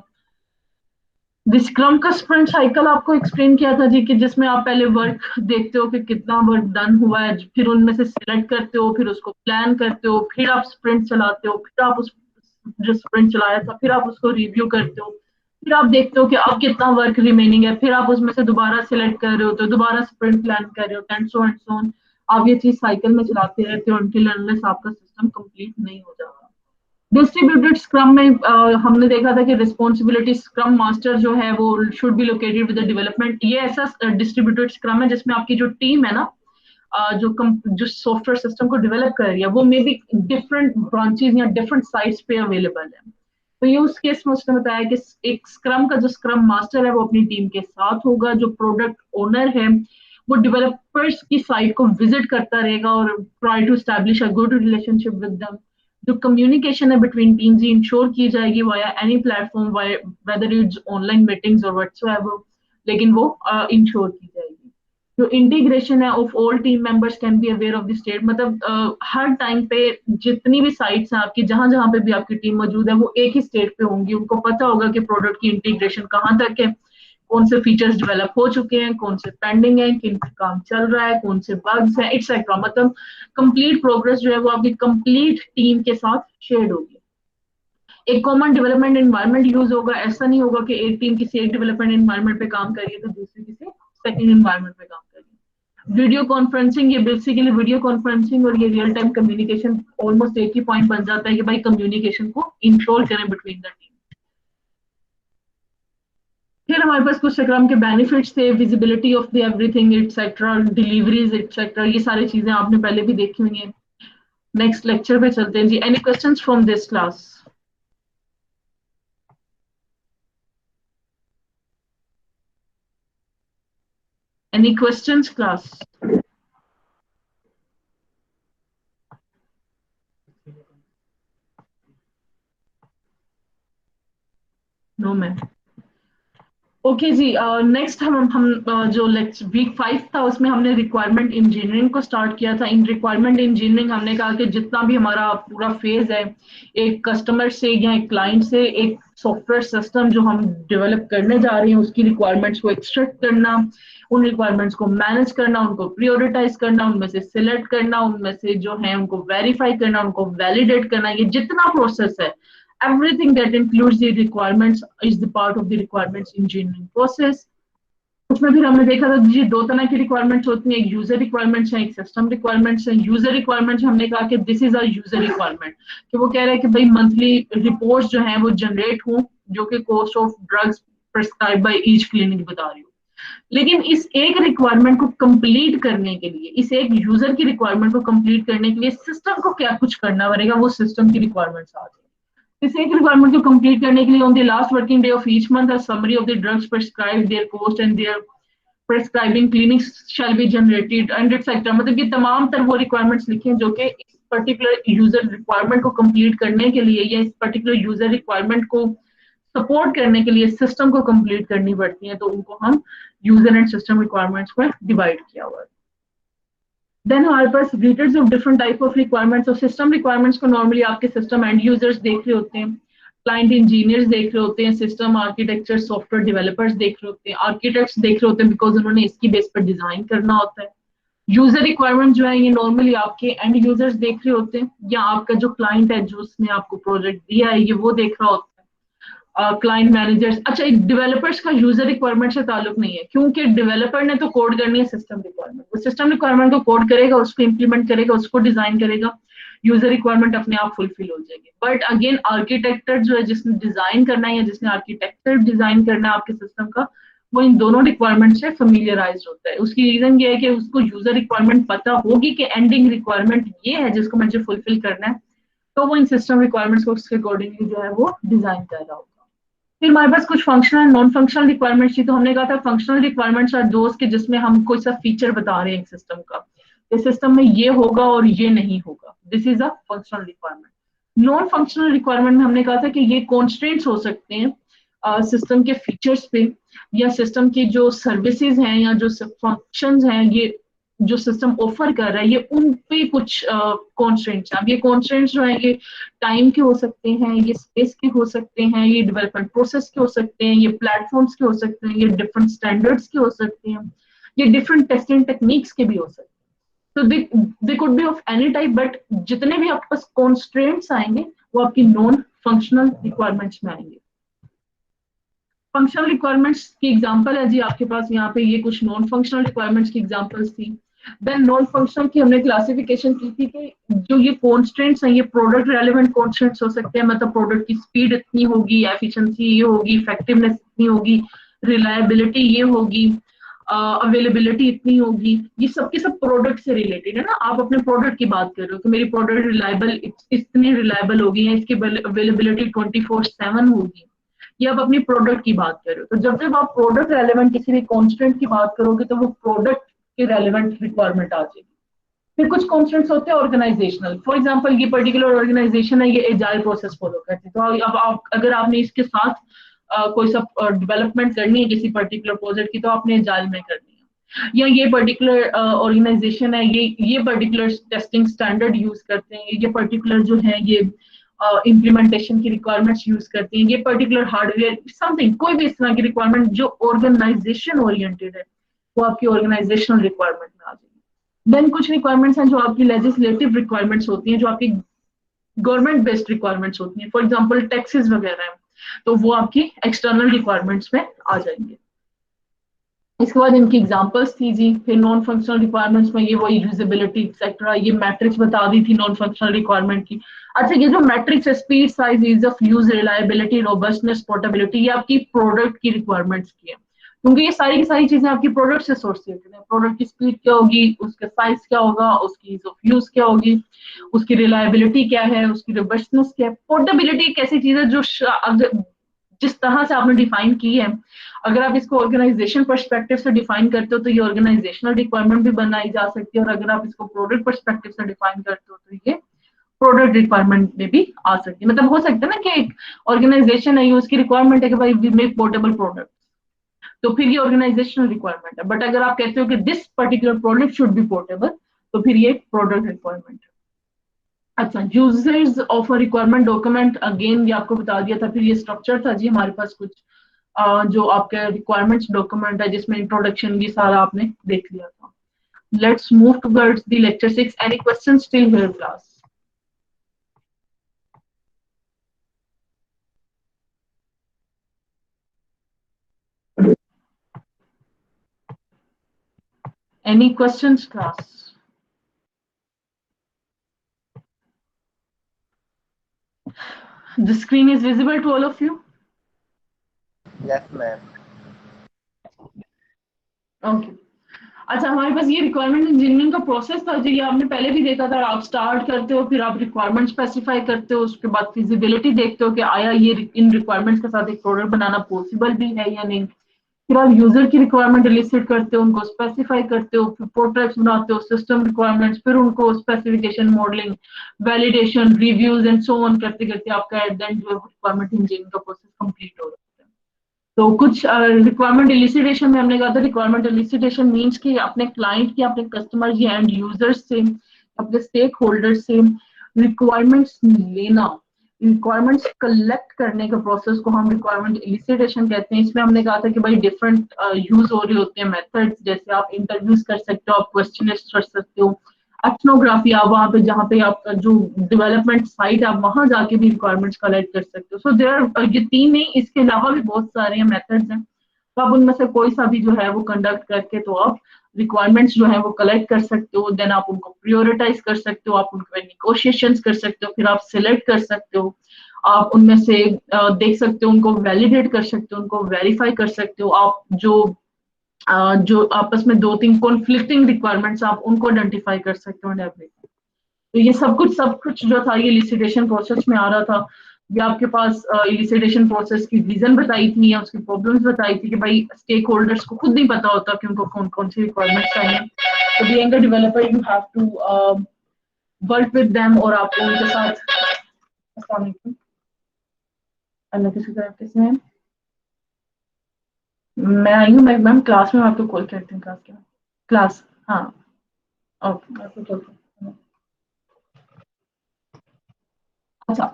Scrum का स्प्रिंट साइकिल आपको एक्सप्लेन किया था जी कि जिसमें आप पहले वर्क देखते हो कि कितना वर्क डन हुआ है, फिर उनमें से सिलेक्ट करते हो, फिर उसको प्लान करते हो, फिर आप स्प्रिंट चलाते हो, फिर आप उस जो स्प्रिंट चलाया था फिर आप उसको रिव्यू करते हो, फिर आप देखते हो कि अब कितना वर्क रिमेनिंग है, फिर आप उसमें से दोबारा सिलेक्ट कर रहे हो तो दोबारा स्प्रिंट प्लान कर रहे हो, and so and so on. आप ये चीज साइकिल में चलाते रहते हो until unless आपका सिस्टम कंप्लीट नहीं हो जाता. डिस्ट्रीब्यूटेड स्क्रम में हमने देखा था कि रिस्पॉन्सिबिलिटी स्क्रम मास्टर जो है वो should be located with the development. ये ऐसा डिस्ट्रीब्यूटेड स्क्रम है जिसमें आपकी जो टीम है ना, जो सॉफ्टवेयर सिस्टम को डेवलप कर रही है वो मे बी डिफरेंट ब्रांचेस या डिफरेंट साइट्स पे अवेलेबल है. तो ये उस केस में उसने बताया कि एक स्क्रम का जो स्क्रम मास्टर है वो अपनी टीम के साथ होगा. जो प्रोडक्ट ओनर है वो डेवलपर्स की साइट को विजिट करता रहेगा और try to establish a good relationship with them. जो कम्युनिकेशन है बिटवीन टीम्स इंश्योर की जाएगी via any platform, whether it's online meetings और व्हाटसोएवर, लेकिन वो इंश्योर की जाएगी. जो इंटीग्रेशन है of all team members can be aware of the state, मतलब हर टाइम पे जितनी भी साइट्स हैं आपकी, जहां जहां पे भी आपकी टीम मौजूद है वो एक ही स्टेट पे होंगी. उनको पता होगा कि प्रोडक्ट की इंटीग्रेशन कहाँ तक है, कौन से फीचर्स डेवलप हो चुके हैं, कौन से पेंडिंग है, किन पे काम चल रहा है, कौन से बग्स हैं, एक्सेट्रा. मतलब कंप्लीट प्रोग्रेस जो है वो आपकी कंप्लीट टीम के साथ शेयर होगी. एक कॉमन डेवलपमेंट एनवायरनमेंट यूज होगा. ऐसा नहीं होगा कि एक टीम किसी एक डेवलपमेंट एनवायरनमेंट पे काम करिए तो दूसरी किसी सेकंड एनवायरनमेंट पे काम करिए. वीडियो कॉन्फ्रेंसिंग, ये बेसिकली वीडियो कॉन्फ्रेंसिंग और ये रियल टाइम कम्युनिकेशन ऑलमोस्ट एक ही पॉइंट बन जाता है कि भाई कम्युनिकेशन को इंश्योर करें बिटवीन द टीम. फिर हमारे पास कुछ स्क्रम के बेनिफिट्स थे, visibility of the everything etcetera, deliveries etcetera. ये सारी चीजें आपने पहले भी देखी हुई हैं. नेक्स्ट लेक्चर पे चलते हैं जी. Any questions from this class? Any questions, class? No, ma'am. Okay जी. नेक्स्ट हम जो वीक 5 था उसमें हमने रिक्वायरमेंट इंजीनियरिंग को स्टार्ट किया था. इन रिक्वायरमेंट इंजीनियरिंग हमने कहा कि जितना भी हमारा पूरा फेज है, एक कस्टमर से या एक क्लाइंट से एक सॉफ्टवेयर सिस्टम जो हम डेवलप करने जा रहे हैं उसकी रिक्वायरमेंट्स को एक्सट्रैक्ट करना, उन रिक्वायरमेंट्स को मैनेज करना, उनको प्रियोरिटाइज करना, उनमें से सिलेक्ट करना, उनमें से जो है उनको वेरीफाई करना, उनको वैलिडेट करना, ये जितना प्रोसेस है, everything that includes the requirements is the part of the requirements engineering process. उसमें फिर हमने देखा था जी 2 तरह की रिक्वायरमेंट्स होती हैं. एक यूजर रिक्वायरमेंट्स है, एक सिस्टम रिक्वायरमेंट्स है. यूजर रिक्वायरमेंट्स हमने कहा कि this is a user requirement, कि वो कह रहे हैं कि भाई मंथली रिपोर्ट्स जो हैं वो जनरेट हों जो कि cost of drugs prescribe by each clinic बता रही हो. लेकिन इस एक रिक्वायरमेंट को कंप्लीट करने के लिए, इस एक यूजर की रिक्वायरमेंट को कंप्लीट करने के लिए सिस्टम को क्या कुछ करना पड़ेगा, वो सिस्टम की रिक्वायरमेंट्स आती है. इस एक रिक्वायरमेंट को कंप्लीट करने के लिए on the last working day of each month a summary of the drugs prescribed, their cost and their prescribing clinics shall be generated and etcetera. मतलब ये तमाम तर वो रिक्वायरमेंट्स लिखे हैं जो कि इस पर्टिकुलर यूजर रिक्वायरमेंट को कंप्लीट करने के लिए या इस पर्टिकुलर यूजर रिक्वायरमेंट को सपोर्ट करने के लिए सिस्टम को कंप्लीट करनी पड़ती है. तो उनको हम यूजर एंड सिस्टम रिक्वायरमेंट्स में डिवाइड किया हुआ है. देन हमारे पास details of different type of requirements. और सिस्टम रिक्वायरमेंट्स को नॉर्मली आपके सिस्टम एंड यूजर्स देख रहे होते हैं, क्लाइंट इंजीनियर्स देख रहे होते हैं, सिस्टम आर्किटेक्चर सॉफ्टवेयर डेवलपर्स देख रहे होते हैं, आर्किटेक्ट्स देख रहे होते हैं बिकॉज उन्होंने इसकी बेस पर डिजाइन करना होता है. यूजर रिक्वायरमेंट जो है ये नॉर्मली आपके एंड यूजर्स देख रहे होते हैं, या आपका जो क्लाइंट है जो उसने आपको प्रोजेक्ट दिया है ये वो देख रहा होता है। क्लाइंट मैनेजर्स, अच्छा एक डेवलपर्स का यूजर रिक्वायरमेंट से ताल्लुक नहीं है, क्योंकि डेवलपर ने तो कोड करनी है सिस्टम रिक्वायरमेंट, वो सिस्टम रिक्वायरमेंट को कोड करेगा, उसको इंप्लीमेंट करेगा, उसको डिजाइन करेगा, यूजर रिक्वायरमेंट अपने आप फुलफिल हो जाएगी। बट अगेन आर्किटेक्टर जो है जिसने डिजाइन करना है या जिसने आर्किटेक्चर डिजाइन करना है आपके सिस्टम का, वो इन दोनों रिक्वायरमेंट से फेमिलियराइज होता है। उसकी रीजन ये है कि उसको यूजर रिक्वायरमेंट पता होगी कि एंडिंग रिक्वायरमेंट ये है जिसको मुझे फुलफिल करना है, तो वो इन सिस्टम रिक्वायरमेंट्स को उसके अकॉर्डिंगली जो है वो डिजाइन कर रहा होगा। फिर हमारे पास कुछ फंक्शनल नॉन फंक्शनल रिक्वायरमेंट्स थी, तो हमने कहा था फंक्शनल रिक्वायरमेंट्स आर दोस्त के जिसमें हम कोई सा फीचर बता रहे हैं एक सिस्टम का, इस सिस्टम में ये होगा और ये नहीं होगा, this is a functional requirement. Non functional requirement में हमने कहा था कि ये कॉन्स्ट्रेंट्स हो सकते हैं सिस्टम के फीचर्स पे, या सिस्टम की जो सर्विसेज हैं या जो फंक्शंस हैं ये जो सिस्टम ऑफर कर रहा है, ये उन पे कुछ कॉन्स्ट्रेंट्स हैं। अब ये कॉन्स्ट्रेंट्स जो है ये टाइम के हो सकते हैं, ये स्पेस के हो सकते हैं, ये डेवलपमेंट प्रोसेस के हो सकते हैं, ये प्लेटफॉर्म्स के हो सकते हैं, ये डिफरेंट स्टैंडर्ड्स के हो सकते हैं, ये डिफरेंट टेस्टिंग टेक्निक्स के भी हो सकते हैं। तो they could be of any type, but जितने भी आपके पास कॉन्स्ट्रेंट्स आएंगे वो आपकी नॉन फंक्शनल रिक्वायरमेंट्स में आएंगे। फंक्शनल रिक्वायरमेंट्स की एग्जांपल है जी आपके पास यहाँ पे, ये कुछ नॉन फंक्शनल रिक्वायरमेंट्स की एग्जांपल्स थी। देन नॉन फंक्शनल की हमने क्लासिफिकेशन की थी कि जो ये कॉन्स्टेंट्स हैं ये प्रोडक्ट रेलेवेंट कॉन्स्टेंट्स हो सकते हैं, मतलब प्रोडक्ट की स्पीड इतनी होगी, एफिशिएंसी ये होगी, इफेक्टिवनेस इतनी होगी, रिलायबिलिटी ये होगी, अवेलेबिलिटी इतनी होगी, ये सब के सब प्रोडक्ट से रिलेटेड है ना। आप अपने प्रोडक्ट की बात कर रहे हो कि मेरी प्रोडक्ट रिलायबल इतनी रिलायबल होगी, या इसकी अवेलेबिलिटी 24/7 होगी, ये आप अपनी प्रोडक्ट की बात कर रहे हो। तो जब जब आप प्रोडक्ट रेलेवेंट किसी भी कॉन्स्टेंट की बात करोगे तो वो प्रोडक्ट की रेलेवेंट रिक्वायरमेंट आ जाएगी। फिर कुछ कॉन्स्टेंट्स होते हैं ऑर्गेनाइजेशनल, फॉर एग्जांपल ये पर्टिकुलर ऑर्गेनाइजेशन है, ये एजाइल प्रोसेस फॉलो करती है, तो अब आप अगर आपने इसके साथ कोई सब डेवलपमेंट करनी है किसी पर्टिकुलर प्रोजेक्ट की, तो आपने एजाइल में करनी है। या ये पर्टिकुलर ऑर्गेनाइजेशन है, ये पर्टिकुलर टेस्टिंग स्टैंडर्ड यूज करते हैं, ये पर्टिकुलर जो है ये इम्प्लीमेंटेशन की रिक्वायरमेंट्स यूज करती हैं, ये पर्टिकुलर हार्डवेयर समथिंग, कोई भी इस तरह की रिक्वायरमेंट जो ऑर्गेनाइजेशन ओरिएंटेड है वो आपकी ऑर्गेनाइजेशनल रिक्वायरमेंट में आ जाएगी। देन कुछ रिक्वायरमेंट्स हैं जो आपकी लेजिस्लेटिव रिक्वायरमेंट्स होती हैं, जो आपकी गवर्नमेंट बेस्ड रिक्वायरमेंट्स होती हैं, फॉर एग्जाम्पल टैक्सेस वगैरह हैं, तो वो आपकी एक्सटर्नल रिक्वायरमेंट्स में आ जाएंगे। इसके बाद इनकी एग्जांपल्स थी जी। फिर नॉन फंक्शनल रिक्वायरमेंट्स में ये वही यूजेबिलिटी एक्सेट्रा, ये मैट्रिक्स बता दी थी नॉन फंक्शनल रिक्वायरमेंट की। अच्छा ये जो मैट्रिक्स है, speed, size, ease of use, reliability, robustness, portability, ये आपकी प्रोडक्ट की रिक्वायरमेंट्स की है, क्योंकि ये सारी की सारी चीजें आपकी प्रोडक्ट से एसोसिएटेड है। प्रोडक्ट की स्पीड क्या होगी, उसका साइज क्या होगा, उसकी ईज ऑफ यूज क्या होगी, उसकी रिलायबिलिटी क्या है, उसकी रोबस्टनेस क्या है, पोर्टेबिलिटी एक ऐसी चीज है जो जिस तरह से आपने डिफाइन की है, अगर आप इसको ऑर्गेनाइजेशन पर्सपेक्टिव से डिफाइन करते हो तो ये ऑर्गेनाइजेशनल रिक्वायरमेंट भी बनाई जा सकती है, और अगर आप इसको प्रोडक्ट पर्सपेक्टिव से डिफाइन करते हो तो ये प्रोडक्ट रिक्वायरमेंट में भी आ सकती है। मतलब हो सकता है ना कि एक ऑर्गेनाइजेशन है, उसकी रिक्वायरमेंट है कि भाई वी मेक पोर्टेबल प्रोडक्ट, तो फिर ये ऑर्गेनाइजेशनल रिक्वायरमेंट है। बट अगर आप कहते हो कि this particular product should be portable, तो फिर ये प्रोडक्ट रिक्वायरमेंट है। अच्छा, users of a requirement document, again ये आपको बता दिया था। फिर ये स्ट्रक्चर था जी हमारे पास कुछ जो आपके रिक्वायरमेंट्स डॉक्यूमेंट है जिसमें इंट्रोडक्शन ये सारा आपने देख लिया था। Let's move towards the lecture 6। Any question still here class? Any questions, class? The screen is visible to all of you? Yes, ma'am. Okay. अच्छा, हमारे पास ये रिक्वायरमेंट इंजीनियरिंग का प्रोसेस था जो ये आपने पहले भी देखा था। आप स्टार्ट करते हो, फिर आप रिक्वायरमेंट स्पेसिफाई करते हो, उसके बाद फिजिबिलिटी देखते हो कि आया ये इन रिक्वायरमेंट्स के साथ एक प्रोडक्ट बनाना पॉसिबल भी है या नहीं। फिर आप यूजर की रिक्वायरमेंट इलिसिट करते हो, उनको स्पेसिफाई करते हो, फिर प्रोटोटाइप्स बनाते हो, सिस्टम रिक्वायरमेंट्स, फिर उनको specification, modelling, validation, reviews and so on करते करते आपका एट द एंड जो रिक्वायरमेंट इंजीनियरिंग का प्रोसेस कंप्लीट हो जाता है। तो कुछ रिक्वायरमेंट इलिसिटेशन में हमने कहा था, रिक्वायरमेंट इलिसिटेशन मीन्स कि अपने क्लाइंट की, अपने कस्टमर या एंड यूजर्स से, अपने स्टेक होल्डर से रिक्वायरमेंट्स लेना, रिक्वायरमेंट्स कलेक्ट करने के प्रोसेस को हम रिक्वायरमेंट इलिसिटेशन कहते हैं। इसमें हमने कहा था कि भाई डिफरेंट यूज हो रही होते हैं मेथड्स, जैसे आप इंटरव्यूज कर सकते हो, आप क्वेश्चनर्स कर सकते हो, एथनोग्राफी, आप वहाँ पे जहाँ पे आपका जो डेवलपमेंट साइट है आप वहाँ जाके भी रिक्वायरमेंट्स कलेक्ट कर सकते हो। सो देयर ये तीन नहीं, इसके अलावा भी बहुत सारे मेथड्स हैं, तो आप उनमें से कोई सा भी जो है वो कंडक्ट करके तो आप रिक्वायरमेंट्स जो है वो कलेक्ट कर सकते हो। देन आप उनको प्रियोरिटाइज कर सकते हो, आप उनके निगोशिएशंस कर सकते हो, फिर आप सिलेक्ट कर सकते हो, आप उनमें से देख सकते हो, उनको वैलिडेट कर सकते हो, उनको वेरीफाई कर सकते हो। आप जो आपस में दो तीन कॉन्फ्लिक्टिंग रिक्वायरमेंट्स आप उनको आइडेंटिफाई कर सकते हो। तो ये सब कुछ जो था ये इलिसिटेशन प्रोसेस में आ रहा था। ये आपके पास इलिसिटेशन प्रोसेस की रीजन बताई थी या उसकी प्रॉब्लम्स बताई थी कि भाई स्टेक होल्डर्स को खुद नहीं पता होता कि उनको कौन कौन सी रिक्वायरमेंट्स चाहिए। तो being a developer you have to work with them, और आपको उनके साथ अस्सलाम वालेकुम, अल्लाह की शुक्र आपके से हैं। मैं आई हूँ, मैं मैम क्लास में आपको कॉल करती हूँ, क्लास के बाद क्लास, हाँ ओके मैं आपको कॉल करती हूँ। अच्छा,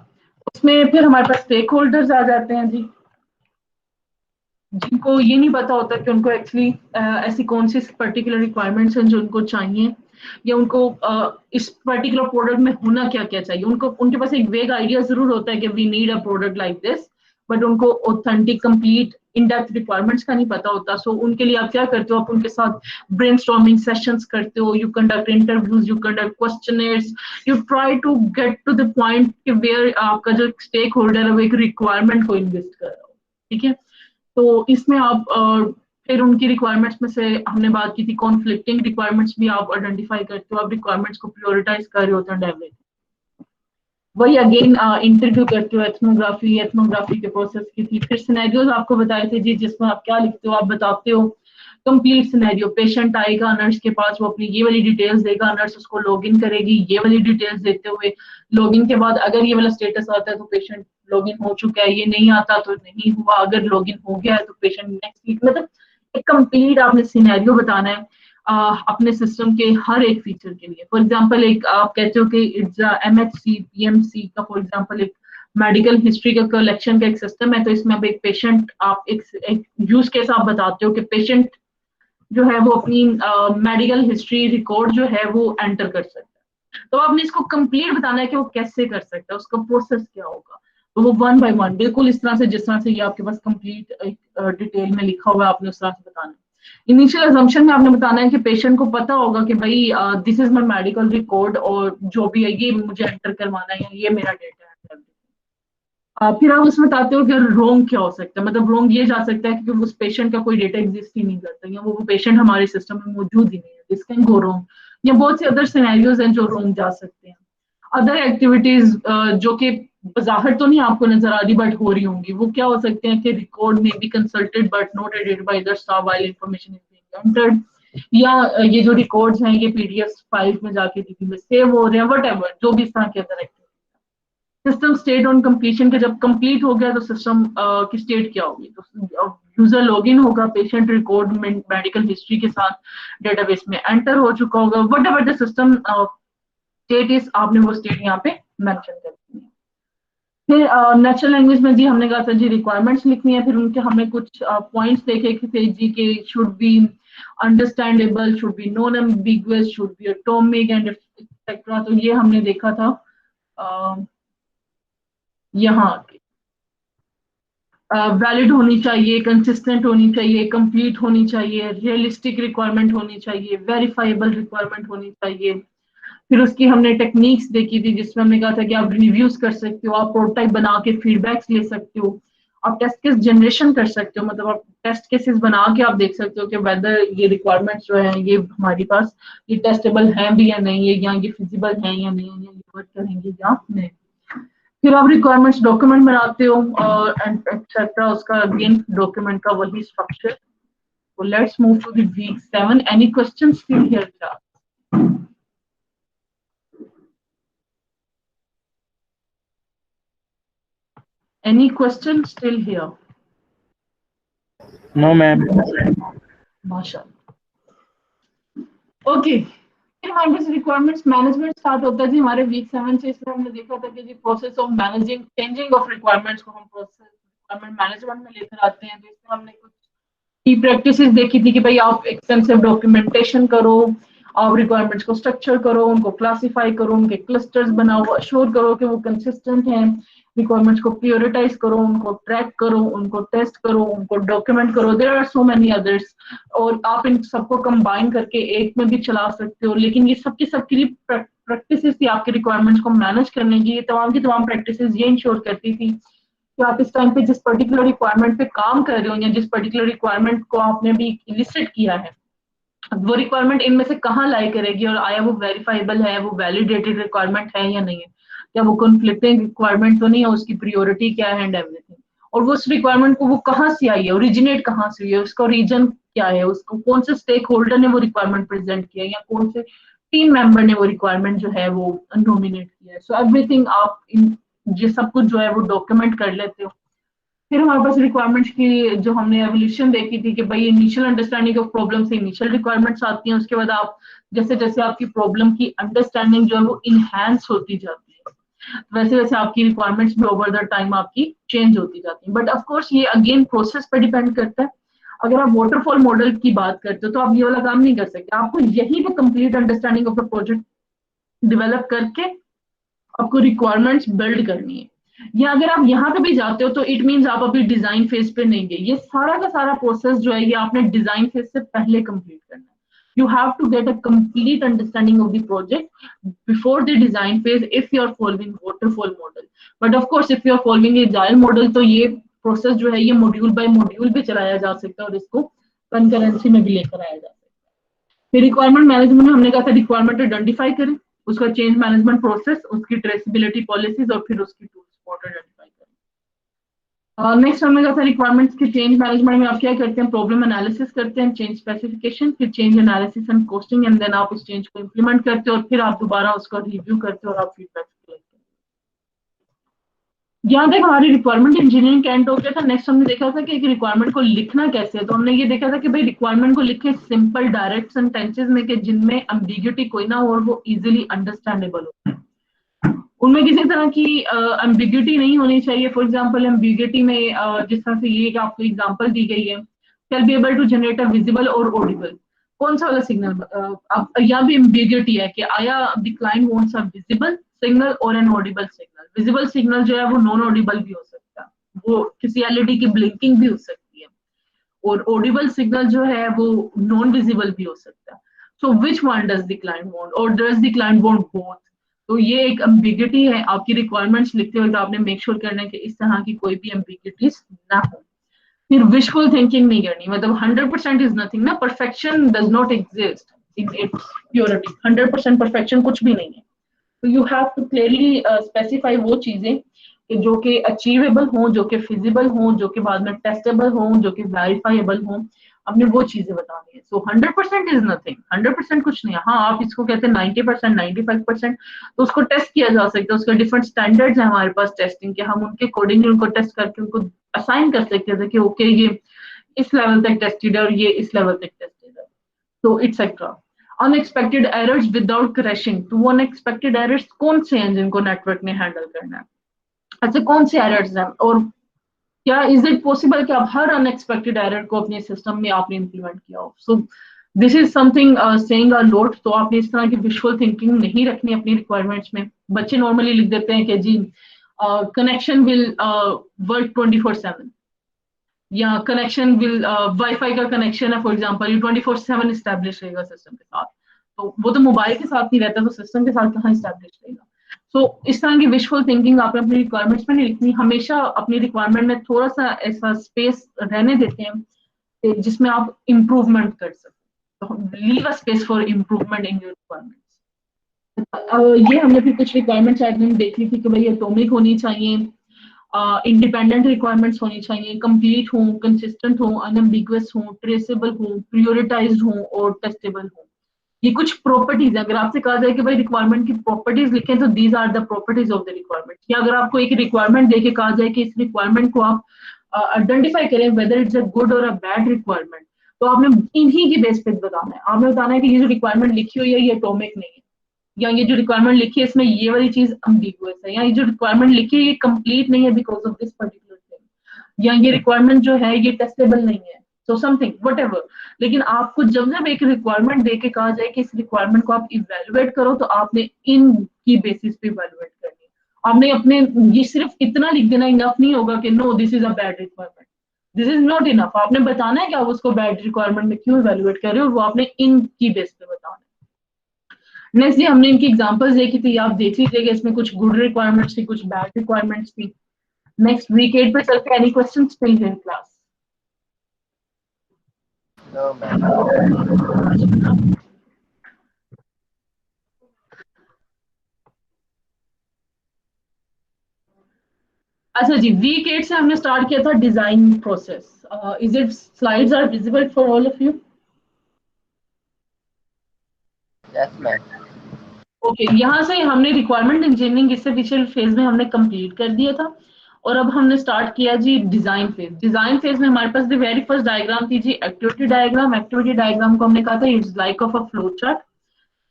उसमें फिर हमारे पास स्टेक होल्डर्स आ जाते हैं जी, जिनको ये नहीं पता होता कि उनको एक्चुअली ऐसी कौन सी पर्टिकुलर रिक्वायरमेंट्स हैं जो उनको चाहिए, या उनको इस पर्टिकुलर प्रोडक्ट में होना क्या क्या चाहिए। उनको उनके पास एक वेग आइडिया जरूर होता है कि we need a product like this, but उनको authentic complete in depth requirements का नहीं पता होता। सो उनके लिए आप क्या करते हो, आप उनके साथ ब्रेनस्टॉर्मिंग सेशंस करते हो, you conduct interviews, you conduct questionnaires, you try to get to the point कि वेयर आपका जो स्टेक होल्डर है वो एक रिक्वायरमेंट को इन्वेस्ट कर रहा हो, ठीक है। तो इसमें आप फिर उनकी रिक्वायरमेंट्स में से हमने बात की थी, कॉन्फ्लिक्टिंग रिक्वायरमेंट्स भी आप आइडेंटिफाई करते हो, आप रिक्वायरमेंट्स को प्रायोरिटाइज कर रहे होते हैं। वही अगेन इंटरव्यू करते हो, एथनोग्राफी के प्रोसेस की थी। फिर सिनेरियोज आपको बताए थे जी, जिसमें आप क्या लिखते हो, आप बताते हो कंप्लीट सिनेरियो। पेशेंट आएगा नर्स के पास, वो अपनी ये वाली डिटेल्स देगा, नर्स उसको लॉगिन करेगी ये वाली डिटेल्स देते हुए। लॉगिन के बाद अगर ये वाला स्टेटस आता है तो पेशेंट लॉगिन हो चुका है, ये नहीं आता तो नहीं हुआ, अगर लॉगिन हो गया है तो पेशेंट नेक्स्ट वीक, मतलब एक कंप्लीट आपने सिनेरियो बताना है अपने सिस्टम के हर एक फीचर के लिए। फॉर एग्जांपल एक आप कहते हो कि इट्स MHC PMC का फॉर एग्जांपल एक मेडिकल हिस्ट्री का कलेक्शन का एक सिस्टम है, तो इसमें अब एक पेशेंट आप एक यूज केस आप बताते हो कि पेशेंट जो है वो अपनी मेडिकल हिस्ट्री रिकॉर्ड जो है वो एंटर कर सकता है। तो आपने इसको कंप्लीट बताना है कि वो कैसे कर सकता है, उसका प्रोसेस क्या होगा। तो वो वन बाय वन बिल्कुल इस तरह से, जिस तरह से ये आपके पास कंप्लीट एक डिटेल में लिखा हुआ है, आपने उस तरह से बताना है। इनिशियल अजम्पशन में आपने बताना है कि पेशेंट को पता होगा कि भाई this is my medical record, और जो भी है ये मुझे एंटर करवाना है, ये मेरा डेटा है। फिर आप उसमें बताते हो कि रोंग क्या हो सकता है, मतलब रोंग ये जा सकता है कि उस पेशेंट का कोई डेटा एग्जिस्ट ही नहीं करता, या वो पेशेंट हमारे सिस्टम में मौजूद ही नहीं है, दिस कैन गो रोंग। या बहुत से अदर सिनेरियोज हैं जो रोंग जा सकते हैं। अदर एक्टिविटीज जो कि बाहर तो नहीं आपको नजर आ रही बट हो रही होंगी, वो क्या हो सकते हैं कि रिकॉर्ड में B consulted but not edited by the staff while information is being entered, या ये जो रिकॉर्ड्स हैं ये पीडीएफ फाइल्स में जाके डीबी में सेव हो रहे हैं, वट जो भी इस तरह के अंदर activity. System state on completion के जब कंप्लीट हो गया तो सिस्टम की स्टेट क्या होगी, तो यूजर लॉगिन होगा, पेशेंट रिकॉर्ड मेडिकल हिस्ट्री के साथ डेटाबेस में एंटर हो चुका होगा, what ever the system state is, आपने वो स्टेट यहाँ पे मेंशन कर दी है। फिर नेचुरल लैंग्वेज में जी हमने कहा था जी रिक्वायरमेंट्स लिखनी है, फिर उनके हमने कुछ पॉइंट्स देखे थे जी के should be understandable, should be non ambiguous, should be atomic and etcetera. तो ये हमने देखा था यहाँ वैलिड होनी चाहिए, कंसिस्टेंट होनी चाहिए, कंप्लीट होनी चाहिए, रियलिस्टिक रिक्वायरमेंट होनी चाहिए, वेरीफाइबल रिक्वायरमेंट होनी चाहिए। फिर उसकी हमने टेक्निक्स देखी थी जिसमें हमने कहा था कि आप रिव्यूज कर सकते हो, आप प्रोटोटाइप बना के फीडबैक्स ले सकते हो, आप टेस्ट केस जनरेशन कर सकते हो, मतलब आप टेस्ट केसेस बना के आप देख सकते हो कि वेदर ये रिक्वायरमेंट्स जो है ये हमारे पास ये टेस्टेबल हैं भी या नहीं है, या ये फिजिबल है या नहीं है, या ये वर्क करेंगे या नहीं। फिर आप रिक्वायरमेंट्स डॉक्यूमेंट बनाते हो एंड एक्सेट्रा, उसका अगेन डॉक्यूमेंट का वही structure. So let's move to the week 7. Any questions still here, class? Any questions still here? No, ma'am. Mashallah. Okay. फिर हमारे पास रिक्वायरमेंट्स मैनेजमेंट स्टार्ट होता है जी हमारे वीक 7 से। इसमें हमने देखा था कि जी process of managing changing of requirements को हम प्रोसेस रिक्वायरमेंट मैनेजमेंट में लेकर आते हैं। तो इसमें हमने कुछ की प्रैक्टिसेस देखी थी कि भाई आप एक्सटेंसिव डॉक्यूमेंटेशन करो, आप रिक्वायरमेंट्स को स्ट्रक्चर करो, उनको क्लासिफाई करो, उनके क्लस्टर्स बनाओ, अश्योर करो कि वो कंसिस्टेंट हैं, रिक्वायरमेंट्स को प्रियोरिटाइज करो, उनको ट्रैक करो, उनको टेस्ट करो, उनको डॉक्यूमेंट करो। There are so many others, और आप इन सबको कंबाइन करके एक में भी चला सकते हो। लेकिन ये सबकी सबके लिए प्रैक्टिसेस थी आपके रिक्वायरमेंट्स को मैनेज करने की। ये तमाम की तमाम प्रैक्टिसेस ये इंश्योर करती थी कि आप इस टाइम पे जिस पर्टिकुलर रिक्वायरमेंट पे काम कर रहे हो या जिस पर्टिकुलर रिक्वायरमेंट को आपने भी इलिसिट किया है, वो रिक्वायरमेंट इनमें से कहाँ लाई करेगी और आया वो वेरीफाइबल है, वो वैलिडेटेड रिक्वायरमेंट है या नहीं है, या वो कॉन्फ्लिक्टिंग रिक्वायरमेंट तो नहीं है, उसकी प्रियोरिटी क्या है एंड एवरीथिंग। और वो उस रिक्वायरमेंट को वो कहाँ से आई है, ओरिजिनेट कहाँ से हुई है, उसका रीजन क्या है, उसको कौन से स्टेक होल्डर ने वो रिक्वायरमेंट प्रेजेंट किया है, या कौन से टीम मेंबर ने वो रिक्वायरमेंट जो है वो नॉमिनेट किया है। सो एवरीथिंग आप ये सब कुछ जो है वो डॉक्यूमेंट कर लेते हो। फिर हमारे पास रिक्वायरमेंट्स की जो हमने एवोल्यूशन देखी थी कि भाई इनिशियल अंडरस्टैंडिंग ऑफ प्रॉब्लम से इनिशियल रिक्वायरमेंट्स आती हैं, उसके बाद आप जैसे जैसे आपकी प्रॉब्लम की अंडरस्टैंडिंग जो है वो इनहेंस होती जाती है, वैसे वैसे आपकी रिक्वायरमेंट्स भी ओवर द टाइम आपकी चेंज होती जाती है। बट ऑफ कोर्स ये अगेन प्रोसेस पर डिपेंड करता है। अगर आप वाटरफॉल मॉडल की बात करते हो तो आप ये वाला काम नहीं कर सकते, आपको यही पे complete understanding of the project develop करके आपको रिक्वायरमेंट्स बिल्ड करनी है। या अगर आप यहाँ पे भी जाते हो तो इट मींस आप अभी डिजाइन फेज पे नहीं गए। ये सारा का सारा प्रोसेस जो है ये आपने डिजाइन फेज से पहले कंप्लीट करना है। You have to get a complete understanding of the project before the design phase if you are following waterfall model. But of course, if you are following agile model, तो ये process जो है ये module bye module भी चलाया जा सकता है और इसको कंकरेंसी में भी लेकर आया जा सकता है। फिर रिक्वायरमेंट मैनेजमेंट में हमने कहा था रिक्वायरमेंट आइडेंटिफाई करें, उसका चेंज मैनेजमेंट प्रोसेस, उसकी ट्रेसेबिलिटी पॉलिसीज और फिर उसकी टूल्स फॉर आइडेंटिफाई करें। नेक्स्ट हमने कहा था रिक्वायरमेंट्स के चेंज मैनेजमेंट में आप क्या करते हैं, प्रॉब्लम एनालिसिस करते हैं, चेंज स्पेसिफिकेशन, फिर change analysis and costing, and then आप उस चेंज को इंप्लीमेंट करते हो और फिर आप दोबारा उसका रिव्यू करते हो और आप फीडबैक कलेक्ट करते हो। यहाँ तक हमारी रिक्वायरमेंट इंजीनियरिंग कैंट हो गया था। नेक्स्ट हमने देखा था कि एक रिक्वायरमेंट को लिखना कैसे है। तो हमने ये देखा था कि भाई रिक्वायरमेंट को लिखे सिंपल डायरेक्ट सेंटेंसेस में कि जिनमें एम्बिग्यूटी कोई ना हो और वो इजीली अंडरस्टैंडेबल हो, उनमें किसी तरह की एम्बिग्यूटी नहीं होनी चाहिए। फॉर एग्जांपल एम्बिग्यूटी में जिस तरह से ये आपको एग्जांपल दी गई है, shall be able to generate a visible or audible, कौन सा वाला सिग्नल, अब यहाँ भी एम्बिग्यूटी है कि आया the client wants a visible signal और an audible signal. Visible signal जो है वो नॉन ऑडिबल भी हो सकता है, वो किसी एलईडी की ब्लिंकिंग भी हो सकती है, और ऑडिबल सिग्नल जो है वो नॉन विजिबल भी हो सकता है। So which one does the client want, और does the client want both. तो ये एक एम्बिग्यूटी है, आपकी रिक्वायरमेंट्स लिखते हुए तो आपने मेक श्योर करना है कि इस तरह की कोई भी एम्बिग्यूटीज ना हो। फिर विशफुल थिंकिंग नहीं करनी, मतलब 100% इज नथिंग ना, perfection does not exist in its purity, 100% perfection कुछ भी नहीं है। तो you have to clearly specify वो चीजें कि जो कि अचीवेबल हों, जो कि फिजिबल हों, जो कि बाद में टेस्टेबल हों, जो कि वेरीफाइबल हों, आपने वो चीजें बतानी है। सो 100% इज नथिंग, 100% कुछ नहीं है। हाँ, आप इसको कहते हैं 90%, 95%, तो उसको टेस्ट किया जा सकता है। उसके डिफरेंट स्टैंडर्ड्स हैं हमारे पास टेस्टिंग के, हम उनके अकॉर्डिंगली उनको टेस्ट करके उनको असाइन कर सकते थे कि ओके ये इस लेवल तक टेस्टेड है और ये इस लेवल तक टेस्टेड है, तो et cetera. Unexpected errors without crashing, तो वो अनएक्सपेक्टेड एरर्स कौन से हैं जिनको नेटवर्क ने हैंडल करना है, अच्छा कौन से एरर्स हैं, और क्या इज इट पॉसिबल कि आप हर अनएक्सपेक्टेड एरर को अपने सिस्टम में आपने इंप्लीमेंट किया हो। So this is something saying a lot. तो आपने इस तरह की विजुअल थिंकिंग नहीं रखनी अपनी रिक्वायरमेंट्स में। बच्चे नॉर्मली लिख देते हैं कि जी कनेक्शन विल वर्क 24/7, या कनेक्शन विल वाईफाई का कनेक्शन है फॉर एग्जांपल, ये 24/7 स्टैब्लिश रहेगा सिस्टम के साथ। तो वो तो मोबाइल के साथ नहीं रहता, तो सिस्टम के साथ कहाँ स्टैब्लिश रहेगा। सो इस तरह की विजुअल थिंकिंग आपने अपनी रिक्वायरमेंट्स में नहीं लिखनी। हमेशा अपनी रिक्वायरमेंट में थोड़ा सा ऐसा स्पेस रहने देते हैं जिसमें आप इम्प्रूवमेंट कर सकें। तो leave a space for improvement in your requirements. ये हमने फिर कुछ रिक्वायरमेंट्स देख ली थी कि भाई एटॉमिक होनी चाहिए, इंडिपेंडेंट रिक्वायरमेंट्स होनी चाहिए, कंप्लीट हो, कंसिस्टेंट हो, अनएम्बिगुअस हो, ट्रेसेबल हो, प्रियोरिटाइज्ड हो और टेस्टेबल हो। ये कुछ प्रॉपर्टीज है। अगर आपसे कहा जाए कि भाई रिक्वायरमेंट की प्रॉपर्टीज लिखें तो these are the properties of the requirement. या अगर आपको एक रिक्वायरमेंट देके कहा जाए कि इस रिक्वायरमेंट को आप आइडेंटिफाई करें वेदर इट्स अ गुड और अ बैड रिक्वायरमेंट, तो आपने इन्हीं की बेस पे बताना है। आपने बताना है कि ये जो रिक्वायरमेंट लिखी हुई है ये एटॉमिक नहीं है, या ये जो रिक्वायरमेंट लिखी है इसमें ये वाली चीज अम्बिगुअस है, या ये जो रिक्वायरमेंट लिखी है ये कंप्लीट नहीं है because of this particular thing, या ये रिक्वायरमेंट जो है ये टेस्टेबल नहीं है, सो समथिंग वट। लेकिन आपको जब जब एक रिक्वायरमेंट दे के कहा जाए कि इस रिक्वायरमेंट को आप इवेलुएट करो, तो आपने इन की बेसिस पे इवेलुएट करनी है। आपने अपने ये सिर्फ इतना लिख देना इनफ नहीं होगा कि no this is a bad requirement, this is not enough. आपने बताना है कि आप उसको बैड रिक्वायरमेंट में क्यों इवेलुएट कर रहे हो, वो आपने इन की बेस पे बताना है। नेक्स्ट, हमने इनकी एग्जांपल्स देखी थी, आप देख लीजिएगा, इसमें कुछ गुड रिक्वायरमेंट्स थी, कुछ बैड रिक्वायरमेंट्स थी। नेक्स्ट वीक 8 पे चलते, any question still in class? No, ma'am. अच्छा जी, वीक 8 से हमने स्टार्ट किया था design process. Is it slides are visible for all of you? Yes, ma'am. Okay, यहाँ से हमने रिक्वायरमेंट इंजीनियरिंग इससे पिछले फेज में हमने कंप्लीट कर दिया था, और अब हमने स्टार्ट किया जी डिजाइन फेज। डिजाइन फेज में हमारे पास द वेरी फर्स्ट डायग्राम थी जी एक्टिविटी डायग्राम। एक्टिविटी डायग्राम को हमने कहा था it's like of a flow chart,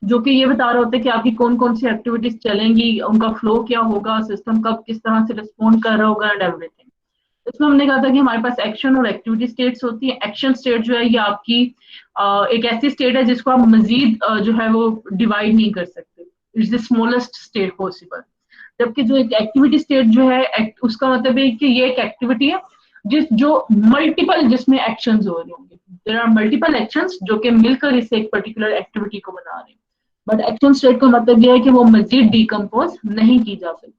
जो कि ये बता रहे होते हैं कि आपकी कौन कौन सी एक्टिविटीज चलेंगी, उनका फ्लो क्या होगा, सिस्टम कब किस तरह से रिस्पॉन्ड कर रहा होगा एंड एवरीथिंग। इसमें हमने कहा था कि हमारे पास एक्शन और एक्टिविटी स्टेट्स होती है। एक्शन स्टेट जो है ये आपकी एक ऐसी स्टेट है जिसको आप मजीद जो है वो डिवाइड नहीं कर सकते, it's the smallest state possible. जबकि जो एक एक्टिविटी स्टेट जो है उसका मतलब है कि ये एक एक्टिविटी है जो मल्टीपल, जिसमें एक्शंस हो रहे होंगे, देयर आर मल्टीपल एक्शंस जो कि मिलकर इस एक पर्टिकुलर एक्टिविटी को बना रहे हैं। बट एक्शन स्टेट का मतलब यह है कि वो मजीद डिकम्पोज नहीं की जा सकती।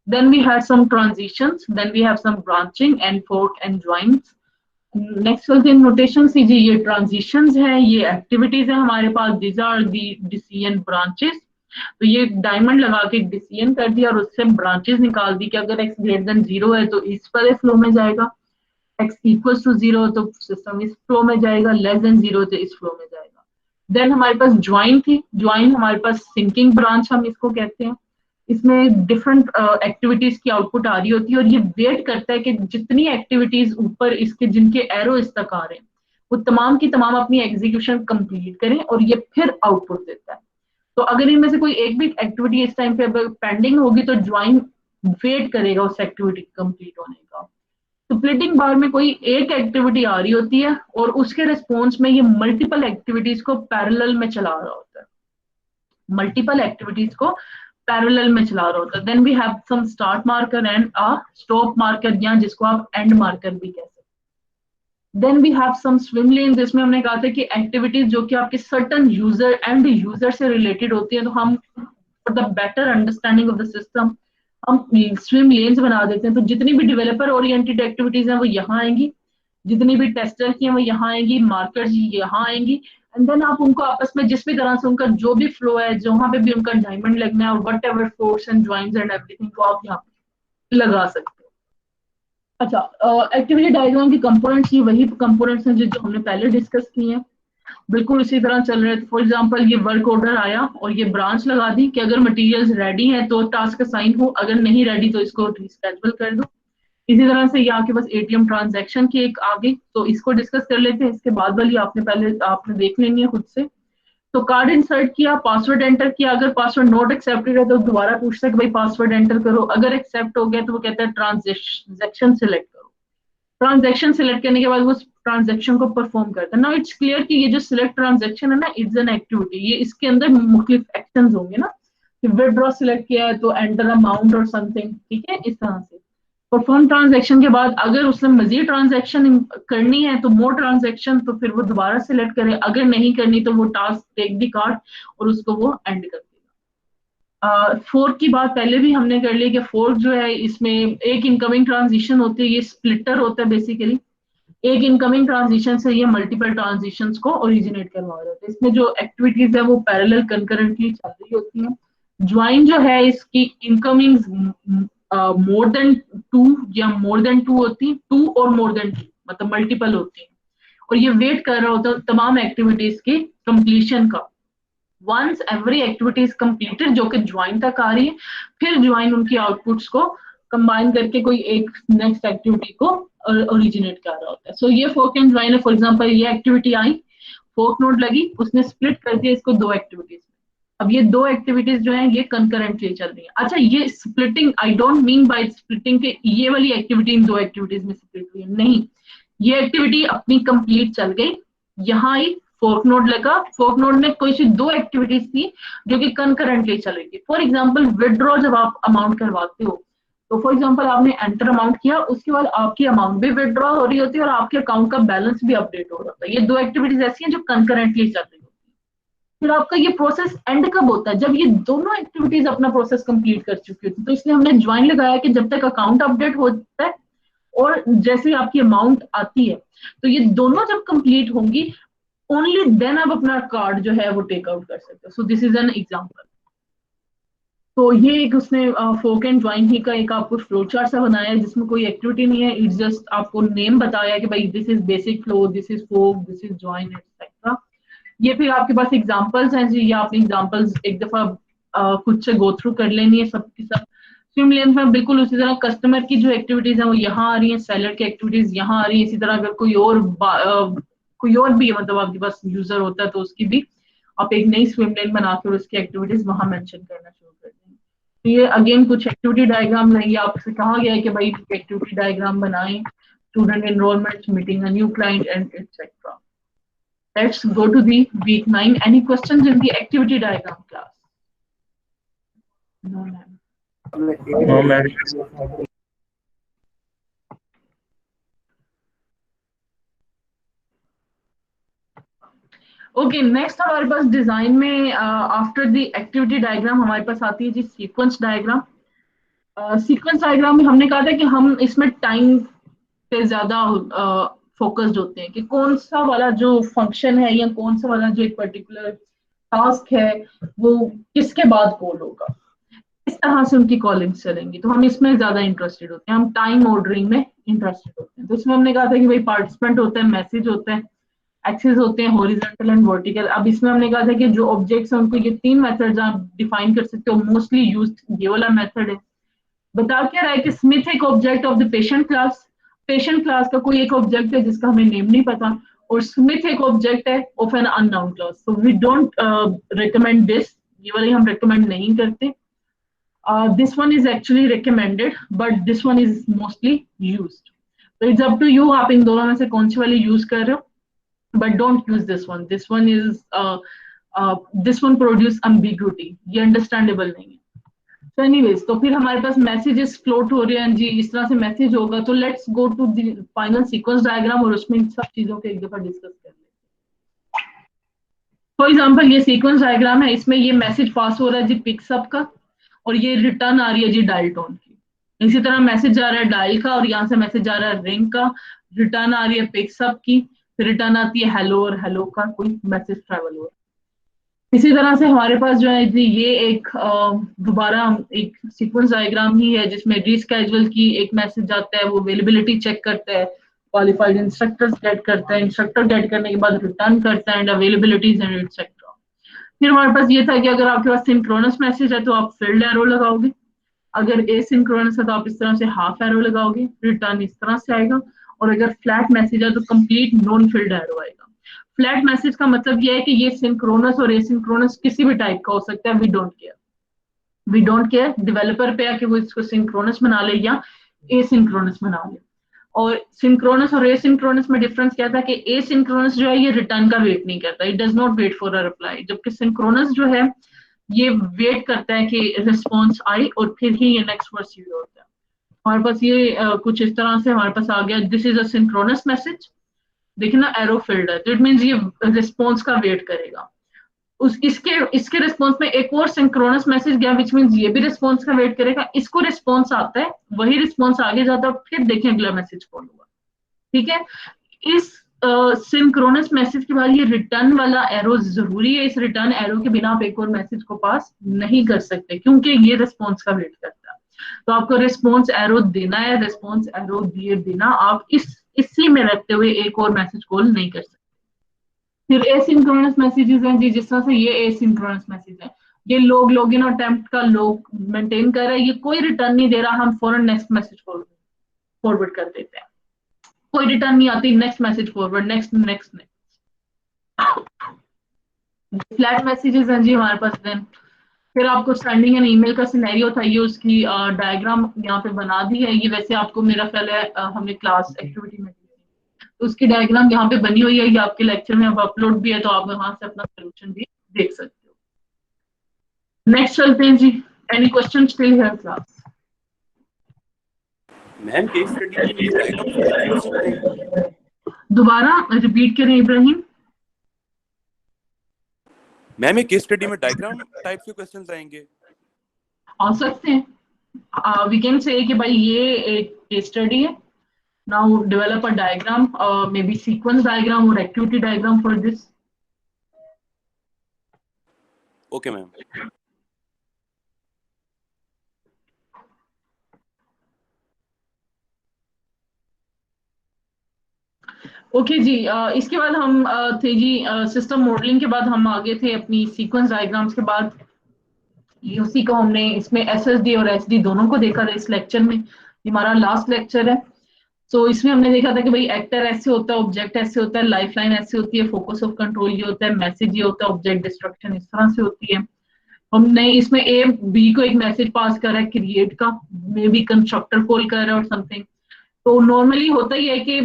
Then we had some transitions, then we have some branching and fork and joins. Next चलते हैं नोटेशन से जी, ये ट्रांजिशंस हैं, ये एक्टिविटीज है हमारे पास, these are the decision branches. तो ये डायमंड लगा के डिसीजन कर दिया और उससे ब्रांचेस निकाल दी कि अगर x ग्रेटर देन 0 है तो इस वाले फ्लो में जाएगा, x इक्वल्स टू 0 तो सिस्टम इस फ्लो में जाएगा, लेस देन 0 तो इस फ्लो में जाएगा। देन हमारे पास ज्वाइन थी, ज्वाइन हमारे पास सिंकिंग ब्रांच हम इसको कहते हैं। इसमें डिफरेंट एक्टिविटीज की आउटपुट आ रही होती है और ये वेट करता है कि जितनी एक्टिविटीज ऊपर इसके जिनके एरो इस तक आ रहे हैं वो तमाम की तमाम अपनी एग्जीक्यूशन कंप्लीट करें, और ये फिर आउटपुट देता है। तो अगर इनमें से कोई एक भी एक्टिविटी इस टाइम पे पेंडिंग होगी तो ज्वाइन वेट करेगा उस एक्टिविटी कंप्लीट होने का। स्प्लिटिंग बार में कोई एक एक्टिविटी आ रही होती है और उसके रिस्पॉन्स में ये मल्टीपल एक्टिविटीज को पैरेलल में चला रहा होता है, मल्टीपल एक्टिविटीज को पैरेलल में चला रहा होता है। Then we have some start marker and a stop marker, या जिसको आप एंड मार्कर भी कह सकते हैं। Then we have some swim lanes, जिसमें हमने कहा था कि एक्टिविटीज जो कि आपके सर्टन यूजर एंड यूजर से रिलेटेड होती है, तो हम for the better understanding of the system हम स्विम लेन्स बना देते हैं। तो जितनी भी डेवलपर ओरिएंटेड एक्टिविटीज हैं वो यहाँ आएंगी, जितनी भी टेस्टर की हैं वो यहाँ आएंगी, मार्कर्स यहाँ आएंगी, एंड देन आप उनको आपस में जिस भी तरह से उनका जो भी फ्लो है, जहां पे भी उनका डायमंड लगना है और what ever force and joints and everything को आप यहाँ पे लगा सकते हो। अच्छा, एक्टिविटी डायग्राम की कंपोनेंट्स ये वही कंपोनेंट्स हैं जो हमने पहले डिस्कस किए हैं, बिल्कुल इसी तरह चल रहे थे। फॉर एग्जांपल ये वर्क ऑर्डर आया और ये ब्रांच लगा दी कि अगर मटेरियल्स रेडी है तो टास्क असाइन हो, अगर नहीं रेडी तो इसको रिस्केड्यूल कर दो। इसी तरह से ये आपके पास एटीएम ट्रांजैक्शन की एक आ गई, तो इसको डिस्कस कर लेते हैं। इसके बाद वाली आपने देख लेनी है खुद से। तो कार्ड इंसर्ट किया, पासवर्ड एंटर किया, अगर पासवर्ड नॉट एक्सेप्टेड है तो दोबारा पूछता है कि भाई पासवर्ड एंटर करो, अगर एक्सेप्ट हो गया तो वो कहता है ट्रांजैक्शन सिलेक्ट करो। ट्रांजैक्शन सिलेक्ट करने के बाद वो ट्रांजैक्शन को परफॉर्म करता है। नाउ इट्स क्लियर कि ये जो सिलेक्ट ट्रांजैक्शन है ना, इट्स एन एक्टिविटी, ये इसके अंदर मुख्तलिफ एक्शंस होंगे ना, कि विड्रॉ सिलेक्ट किया है तो एंटर अमाउंट और समथिंग, ठीक है, इस तरह से। परफॉर्म ट्रांजैक्शन के बाद अगर उसने मजीद ट्रांजैक्शन करनी है तो मोर ट्रांजैक्शन, तो फिर वो दोबारा सिलेक्ट करे, अगर नहीं करनी तो वो टास्क टेक दी कार्ड और उसको वो एंड कर देगा। फोर्क की बात पहले भी हमने कर ली कि फोर्क जो है इसमें एक इनकमिंग ट्रांजिशन होती है, ये स्प्लिटर होता है बेसिकली। एक इनकमिंग ट्रांजिशन से ये मल्टीपल ट्रांजिशंस को ओरिजिनेट करवा रहे होते हैं। इसमें जो एक्टिविटीज है वो पैरेलल कंकरेंटली चल रही होती हैं। ज्वाइन जो है इसकी इनकमिंग मोर देन टू या मोर देन टू होती है, टू और मोर देन टू मतलब मल्टीपल होती है, और ये वेट कर रहा होता है तमाम एक्टिविटीज की कंप्लीशन का। Once every activity is completed, जो कि ज्वाइन तक आ रही है, फिर ज्वाइन उनकी आउटपुट्स को कंबाइन करके कोई एक नेक्स्ट एक्टिविटी को ओरिजिनेट कर रहा होता है। सो ये फोर्क एंड ज्वाइन है। फॉर एग्जांपल ये एक्टिविटी आई, फोर्क नोड लगी, उसने स्प्लिट कर दिया इसको दो एक्टिविटीज में। अब ये दो एक्टिविटीज जो है ये कंकरेंटली चल रही है। अच्छा, ये splitting I don't mean by splitting के ये वाली एक्टिविटी इन दो एक्टिविटीज में स्प्लिट हुई है, नहीं, ये एक्टिविटी अपनी कंप्लीट चल गई, यहाँ आई, फोर्क नोड लगा, फोर्क नोड में कोई सी दो एक्टिविटीज थी जो कि कंकरेंटली चलेगी। फॉर एग्जांपल विड्रॉ जब आप अमाउंट करवाते हो, तो फॉर एग्जांपल आपने एंटर अमाउंट किया, उसके बाद आपकी अमाउंट भी विड्रॉ हो रही होती है और आपके अकाउंट का बैलेंस भी अपडेट हो रहा है। ये दो एक्टिविटीज ऐसी हैं जो कंकरेंटली चल रही होती है। फिर आपका ये प्रोसेस एंड कब होता है? जब ये दोनों एक्टिविटीज अपना प्रोसेस कंप्लीट कर चुकी होती है। तो इसलिए हमने ज्वाइन लगाया कि जब तक अकाउंट अपडेट होता है और जैसे ही आपकी अमाउंट आती है, तो ये दोनों जब कंप्लीट होंगी, ओनली देन आप अपना कार्ड जो है वो टेक आउट कर सकते हो। So this is an example. तो ये एक उसने फोक एंड ज्वाइन ही का एक आपको फ्लो चार्ट सा बनाया है जिसमें कोई एक्टिविटी नहीं है, इट्स जस्ट आपको नेम बताया कि भाई this is basic flow, this is fork, this is join etcetera. ये फिर आपके पास एग्जांपल्स हैं जी, ये आपने एग्जांपल्स एक दफा खुद से गो थ्रू कर लेनी है सबकी सब। स्विम लेन्स में बिल्कुल उसी तरह कस्टमर की जो एक्टिविटीज है वो यहाँ आ रही है, सेलर की एक्टिविटीज यहाँ आ रही है। इसी तरह अगर कोई और भी मतलब आपके पास यूजर होता है तो उसकी भी आप एक नई स्विम लेन बनाकर उसकी एक्टिविटीज वहां मेंशन करना शुरू कर देंगे। तो ये अगेन कुछ एक्टिविटी डायग्राम नहीं, आपसे कहा गया है कि भाई एक्टिविटी डायग्राम बनाएं, student enrolment, meeting a new client and etcetera. Let's go to the week 9. Any questions in the activity diagram class? No, ma'am. No, ma'am. Okay, next हमारे पास डिजाइन में आफ्टर द एक्टिविटी डायग्राम हमारे पास आती है जी sequence diagram. Sequence diagram में हमने कहा था कि हम इसमें टाइम पे ज्यादा फोकस्ड होते हैं कि कौन सा वाला जो फंक्शन है या कौन सा वाला जो एक पर्टिकुलर टास्क है वो किसके बाद कॉल होगा, इस तरह से उनकी कॉलिंग्स चलेंगी। तो हम इसमें ज्यादा इंटरेस्टेड होते हैं, हम टाइम ऑर्डरिंग में इंटरेस्टेड होते हैं। तो इसमें हमने कहा था कि भाई पार्टिसिपेंट होते हैं, मैसेज होते हैं, एक्सेस होते हैं हॉरिजॉन्टल एंड वर्टिकल। अब इसमें हमने कहा था कि जो ऑब्जेक्ट्स हैं उनको ये तीन मेथड्स आप डिफाइन कर सकते हो, मोस्टली यूज्ड ये वाला मेथड है। बता क्या रहा है कि स्मिथ एक object of the patient class, patient class का कोई एक ऑब्जेक्ट है जिसका हमें नेम नहीं पता, और स्मिथ एक ऑब्जेक्ट है of an unknown class. So we don't recommend this, ये वाली हम रिकमेंड नहीं करते। This one is actually recommended, but this one is mostly used. So it's up to you, आप इन दोनों में से कौन सी वाली यूज कर रहे हो, but don't use this one. This one produce ambiguity, ये अंडरस्टैंडेबल नहीं है। So anyways, तो फिर हमारे पास मैसेजेस फ्लोट हो रहे हैं जी, इस तरह से मैसेज होगा। तो let's go to the final sequence diagram और उसमें सब चीजों को एक दफा डिस्कस कर लेते हैं। फॉर एग्जाम्पल ये सीक्वेंस डायग्राम है, इसमें ये मैसेज पास हो रहा है जी पिक्सअप का, और ये रिटर्न आ रही है जी डायल टोन की। इसी तरह मैसेज आ रहा है डायल का, और यहाँ से मैसेज आ रहा है रिंग का, रिटर्न आ रही है पिक्सअप की, फिर रिटर्न आती है हेलो, और हेलो का कोई मैसेज ट्रैवल हो रहा है। इसी तरह से हमारे पास जो है जी ये एक दोबारा एक सीक्वेंस डायग्राम ही है जिसमें रीस्केड्यूल की एक मैसेज आता है, वो अवेलेबिलिटी चेक करता है, क्वालिफाइड इंस्ट्रक्टर्स गेट करता है, इंस्ट्रक्टर गेट करने के बाद रिटर्न करता है एंड अवेलेबिलिटीज एंड एटसेट्रा। फिर हमारे पास ये था कि अगर आपके पास सिंक्रोनस मैसेज है तो आप फील्ड एरो लगाओगे, अगर एसिंक्रोनस है तो आप इस तरह से हाफ एरो लगाओगे, रिटर्न इस तरह से आएगा, और अगर फ्लैट मैसेज है तो कंप्लीट नॉन फील्ड एरो आएगा। फ्लैट मैसेज का मतलब ये है कि ये सिंक्रोनस और एसिंक्रोनस किसी भी टाइप का हो सकता है, वी डोंट केयर, डेवलपर पे है कि वो इसको सिंक्रोनस बना ले या एसिंक्रोनस बना ले। और सिंक्रोनस और एसिंक्रोनस में डिफरेंस क्या था कि एसिंक्रोनस जो है ये रिटर्न का वेट नहीं करता, it does not wait for a reply, जबकि सिंक्रोनस जो है ये वेट करता है कि रिस्पॉन्स आए और फिर ही ये नेक्स्ट वर्ड यूज होता है। हमारे पास ये कुछ इस तरह से हमारे पास आ गया, this is a synchronous message, देखिए ना एरो फील्ड है, तो इट मीन्स ये रिस्पॉन्स का वेट करेगा। इसके रिस्पॉन्स में एक और सिंक्रोनस मैसेज गया विच मीन्स ये भी रिस्पॉन्स का वेट करेगा, इसको रिस्पॉन्स आता है, वही रिस्पॉन्स आगे जाता है, फिर देखें अगला मैसेज कौन हुआ। ठीक है, इस सिंक्रोनस मैसेज के बाद ये रिटर्न वाला एरो जरूरी है, इस रिटर्न एरो के बिना आप एक और मैसेज को पास नहीं कर सकते क्योंकि ये रिस्पॉन्स का वेट करता है। तो आपको रिस्पॉन्स एरो देना है, रिस्पॉन्स एरो दिए बिना आप इसी में रखते हुए एक और मैसेज कॉल नहीं कर सकते। फिर एसिंक्रोनस मैसेजेस हैं जी, जिस तरह से ये एसिंक्रोनस मैसेज है, ये लॉगिन और अटेम्प्ट का लॉग मेंटेन कर रहा है, ये कोई रिटर्न नहीं दे रहा, हम फौरन नेक्स्ट मैसेज को फॉरवर्ड कर देते हैं। कोई रिटर्न नहीं आती, next message forward, next next next. Flat messages हैं जी हमारे पास। देन फिर आपको सेंडिंग एन ईमेल का सिनेरियो था, ये उसकी डायग्राम यहाँ पे बना दी है। ये वैसे आपको मेरा ख्याल है हमने क्लास एक्टिविटी में दी थी, तो उसकी डायग्राम यहाँ पे बनी हुई है, ये आपके लेक्चर में अब अपलोड भी है, तो आप वहां से अपना सोल्यूशन भी देख सकते हो। नेक्स्ट चलते हैं जी। Any question still here class? Ma'am case study में डायग्राम हो सकते हैं? दोबारा रिपीट करें इब्राहिम। मैम केस स्टडी में डायग्राम टाइप के क्वेश्चंस आएंगे? आ सकते हैं। वी कैन से कि भाई ये एक केस स्टडी है, now develop a diagram, maybe sequence diagram और activity diagram for this. Okay ma'am. Okay जी। इसके बाद हम थे जी सिस्टम मॉडलिंग के बाद हम आगे थे अपनी सीक्वेंस डायग्राम्स के बाद। ये उसी को हमने इसमें एसएसडी और एसडी दोनों को देखा था इस लेक्चर में। ये हमारा लास्ट लेक्चर है। तो इसमें हमने देखा था कि भाई एक्टर ऐसे होता है, ऑब्जेक्ट ऐसे होता है, लाइफलाइन ऐसे होती है, फोकस ऑफ कंट्रोल ये होता है, मैसेज ये होता है, ऑब्जेक्ट डिस्ट्रक्शन इस तरह से होती है। हमने इसमें ए बी को एक मैसेज पास करा है क्रिएट का, मे बी कंस्ट्रक्टर कॉल कर रहा है और समथिंग। तो नॉर्मली होता ही है कि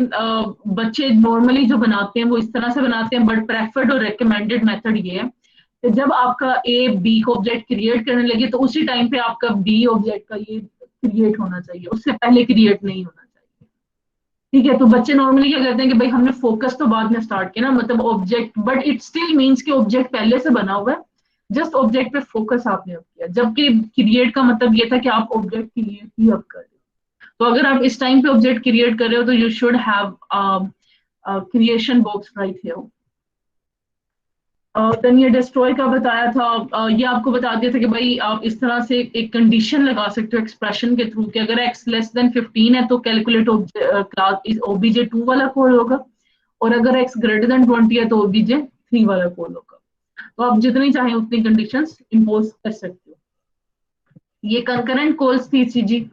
बच्चे नॉर्मली जो बनाते हैं वो इस तरह से बनाते हैं, बट प्रेफर्ड और रिकमेंडेड मेथड ये है कि जब आपका ए बी को ऑब्जेक्ट क्रिएट करने लगे तो उसी टाइम पे आपका बी ऑब्जेक्ट का ये क्रिएट होना चाहिए, उससे पहले क्रिएट नहीं होना चाहिए। ठीक है, तो बच्चे नॉर्मली क्या करते हैं कि भाई हमने फोकस तो बाद में स्टार्ट किया ना, मतलब object, but it still means कि ऑब्जेक्ट पहले से बना हुआ है, जस्ट ऑब्जेक्ट पे फोकस आपने अब किया। जबकि क्रिएट का मतलब ये था कि आप ऑब्जेक्ट क्रिएट ही अब कर रहे हो। तो अगर आप इस टाइम पे ऑब्जेक्ट क्रिएट कर रहे हो तो you should have creation box right here. Then ये डिस्ट्रॉय का बताया था। ये आपको बता दिया था कि भाई आप इस तरह से एक कंडीशन लगा सकते हो एक्सप्रेशन के थ्रू कि अगर x लेस देन 15 है तो कैलकुलेट क्लास ओबीजे 2 वाला कॉल होगा, और अगर x ग्रेटर देन 20 है तो ओबीजे 3 वाला कॉल होगा। तो आप जितनी चाहें उतनी कंडीशंस इंपोज कर सकते हो। ये कंकरेंट कॉल्स थी जी,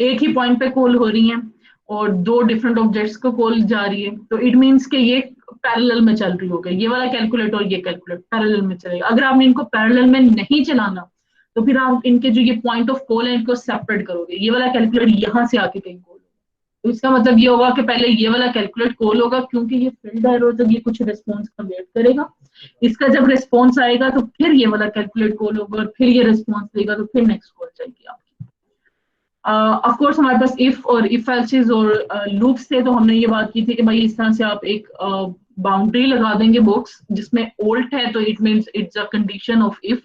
एक ही पॉइंट पे कॉल हो रही हैं और दो डिफरेंट ऑब्जेक्ट्स को कॉल जा रही है, तो इट मींस कि ये पैरेलल में चल रही होगी। ये वाला कैलकुलेट और ये कैलकुलेट पैरेलल में चलेगा। अगर आपने इनको पैरेलल में नहीं चलाना तो फिर आप इनके जो ये पॉइंट ऑफ कॉल है इनको सेपरेट करोगे। ये वाला कैलकुलेट यहाँ से आके कहीं कॉल होगा, तो इसका मतलब ये होगा कि पहले ये वाला कैलकुलेट कॉल होगा, क्योंकि ये फील्ड एरो तक ये कुछ रिस्पॉन्स का वेट करेगा। इसका जब रिस्पॉन्स आएगा तो फिर ये वाला कैलकुलेट कॉल होगा, और फिर ये रिस्पॉन्स देगा तो फिर नेक्स्ट कॉल जाएगी आपकी। ऑफ कोर्स हमारे पास इफ और इफ एल्सेस और लूप्स थे, तो हमने ये बात की थी कि भाई इस तरह से आप एक बाउंड्री लगा देंगे बॉक्स जिसमें ओल्ट है, तो it means it's a condition of if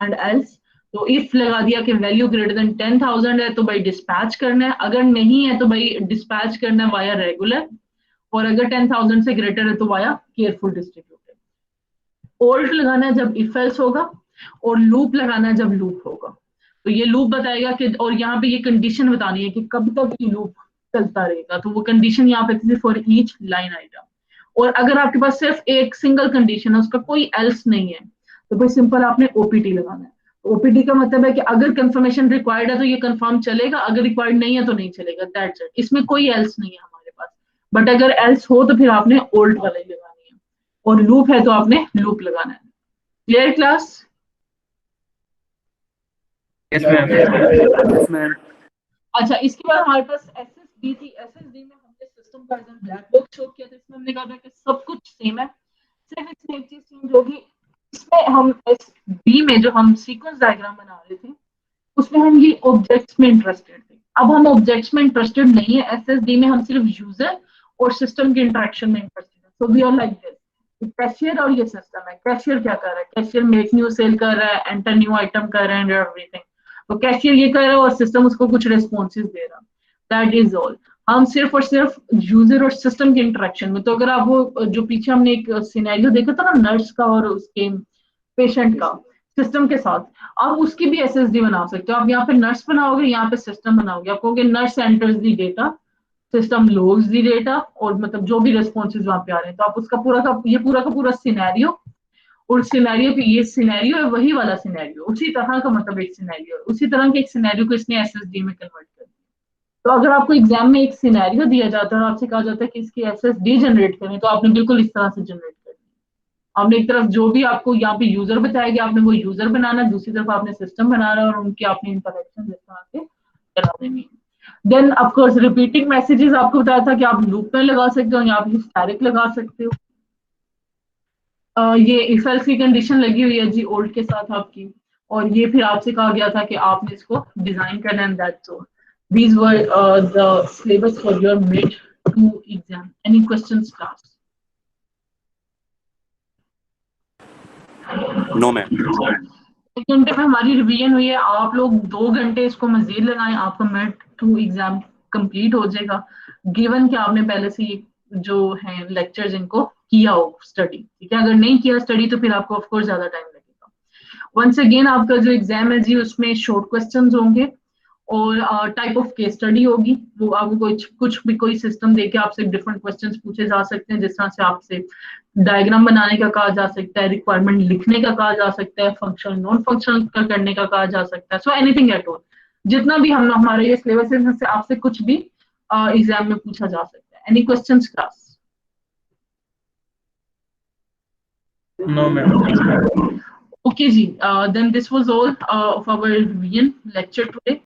and else. तो इफ लगा दिया कि वैल्यू ग्रेटर देन 10,000 है तो भाई डिस्पैच करना है, अगर नहीं है तो भाई डिस्पैच करना है वाया रेगुलर, और अगर 10,000 से ग्रेटर है तो वाया केयरफुल डिस्ट्रीब्यूटेड। ओल्ट लगाना है जब इफ एल्स होगा, और लूप लगाना है जब लूप होगा। तो ये लूप बताएगा कि, और यहाँ पे ये कंडीशन बतानी है कि कब तक ये लूप चलता रहेगा, तो वो कंडीशन यहाँ पे थी फॉर ईच लाइन आइटम। और अगर आपके पास सिर्फ एक सिंगल कंडीशन है, उसका कोई एल्स नहीं है, तो फिर सिंपल आपने ओपीटी लगाना है। ओपीटी का मतलब है कि अगर कंफर्मेशन रिक्वायर्ड है तो ये कंफर्म चलेगा, अगर रिक्वायर्ड नहीं है तो नहीं चलेगा, दैट्स इट। इसमें कोई एल्स नहीं है हमारे पास, बट अगर एल्स हो तो फिर आपने ओल्ड वाला ही लगानी है, और लूप है तो आपने लूप लगाना है। Clear class? Yes, ma'am. Yes ma'am. अच्छा, इसके बाद हमारे पास एसएसडी थी। एसएसडी में हमने सिस्टम का ब्लैक बॉक्स शो किया था। इसमें हमने कहा था कि सब कुछ सेम है, सिर्फ इसमें एक चीज चेंज होगी। इसमें हम एसडी में जो हम सीक्वेंस डायग्राम बना रहे थे उसमें हम ये ऑब्जेक्ट्स में इंटरेस्टेड थे। अब हम ऑब्जेक्ट्स में इंटरेस्टेड नहीं है, एसएसडी में हम सिर्फ यूजर और सिस्टम के इंटरेक्शन में इंटरेस्टेड है। So we are like this, cashier और ये सिस्टम है। कैशियर क्या कर रहा है? कैशियर मेक न्यू सेल कर रहा है, एंटर न्यू आइटम कर रहा है एंड एवरीथिंग। तो कैशियर ये कर रहा है और सिस्टम उसको कुछ रिस्पॉन्सेज दे रहा है, दैट इज ऑल। हम सिर्फ और सिर्फ यूजर और सिस्टम के इंटरेक्शन में। तो अगर आप वो जो पीछे हमने एक सिनेरियो देखा था ना नर्स का और उसके पेशेंट का सिस्टम के साथ, आप उसकी भी एसएसडी बना सकते हो। आप यहाँ पे नर्स बनाओगे, यहाँ पे सिस्टम बनाओगे। आप कहोगे नर्स एंटर्स दी डेटा, सिस्टम लोग्स दी डेटा, और मतलब जो भी रिस्पॉन्सेज वहां पे आ रहे हैं, तो आप उसका पूरा का पूरा सिनेरियो, और सिनेरियो की ये सिनेरियो है वही वाला सिनेरियो, उसी तरह का मतलब एक सिनेरियो है, उसी तरह के एक सिनेरियो को इसने एसएसडी में कन्वर्ट कर दिया। तो अगर आपको एग्जाम में एक सिनेरियो दिया जाता है और आपसे कहा जाता है कि इसकी एसएसडी जनरेट करें, तो आपने बिल्कुल इस तरह से जनरेट करनी है। आपने एक तरफ जो भी आपको यहाँ पे यूजर बताया गया, आपने वो यूजर बनाना है, दूसरी तरफ आपने सिस्टम बनाना है और उनकी आपने इंटरेक्शन इस तरह से करा देनी है। Then of course repeating messages आपको बताया था कि आप लूप में लगा सकते हो, यहाँ पे हिस्टैरिक लगा सकते हो। ये इफ एल्स की कंडीशन लगी हुई है जी ओल्ड के साथ आपकी, और ये फिर आपसे कहा गया था कि आपने इसको डिजाइन करना है। That's all. These were the syllabus for your mid 2 exam. Any questions, class? No, ma'am. 1 घंटे में हमारी रिवीजन हुई है, आप लोग 2 घंटे इसको मजीद लगाएं, आपका मिड 2 एग्जाम कंप्लीट हो जाएगा, गिवन कि आपने पहले से ये जो है लेक्चर्स इनको किया हो स्टडी। ठीक है, अगर नहीं किया स्टडी तो फिर आपको ऑफ कोर्स ज्यादा टाइम लगेगा। वंस अगेन आपका जो एग्जाम है जी उसमें शॉर्ट क्वेश्चंस होंगे और टाइप ऑफ केस स्टडी होगी। वो आपको कुछ भी कोई सिस्टम देके आपसे डिफरेंट क्वेश्चंस पूछे जा सकते हैं, जिस तरह से आपसे डायग्राम बनाने का कहा जा सकता है, रिक्वायरमेंट लिखने का कहा जा सकता है, फंक्शनल नॉन फंक्शनल का करने का कहा जा सकता है। सो एनीथिंग एट ऑल, जितना भी हम हमारे ये सिलेबस है से आपसे कुछ भी एग्जाम में पूछा जा सकता है। Any questions class? No, ma'am. Okay ji, then this was all of our revision lecture today.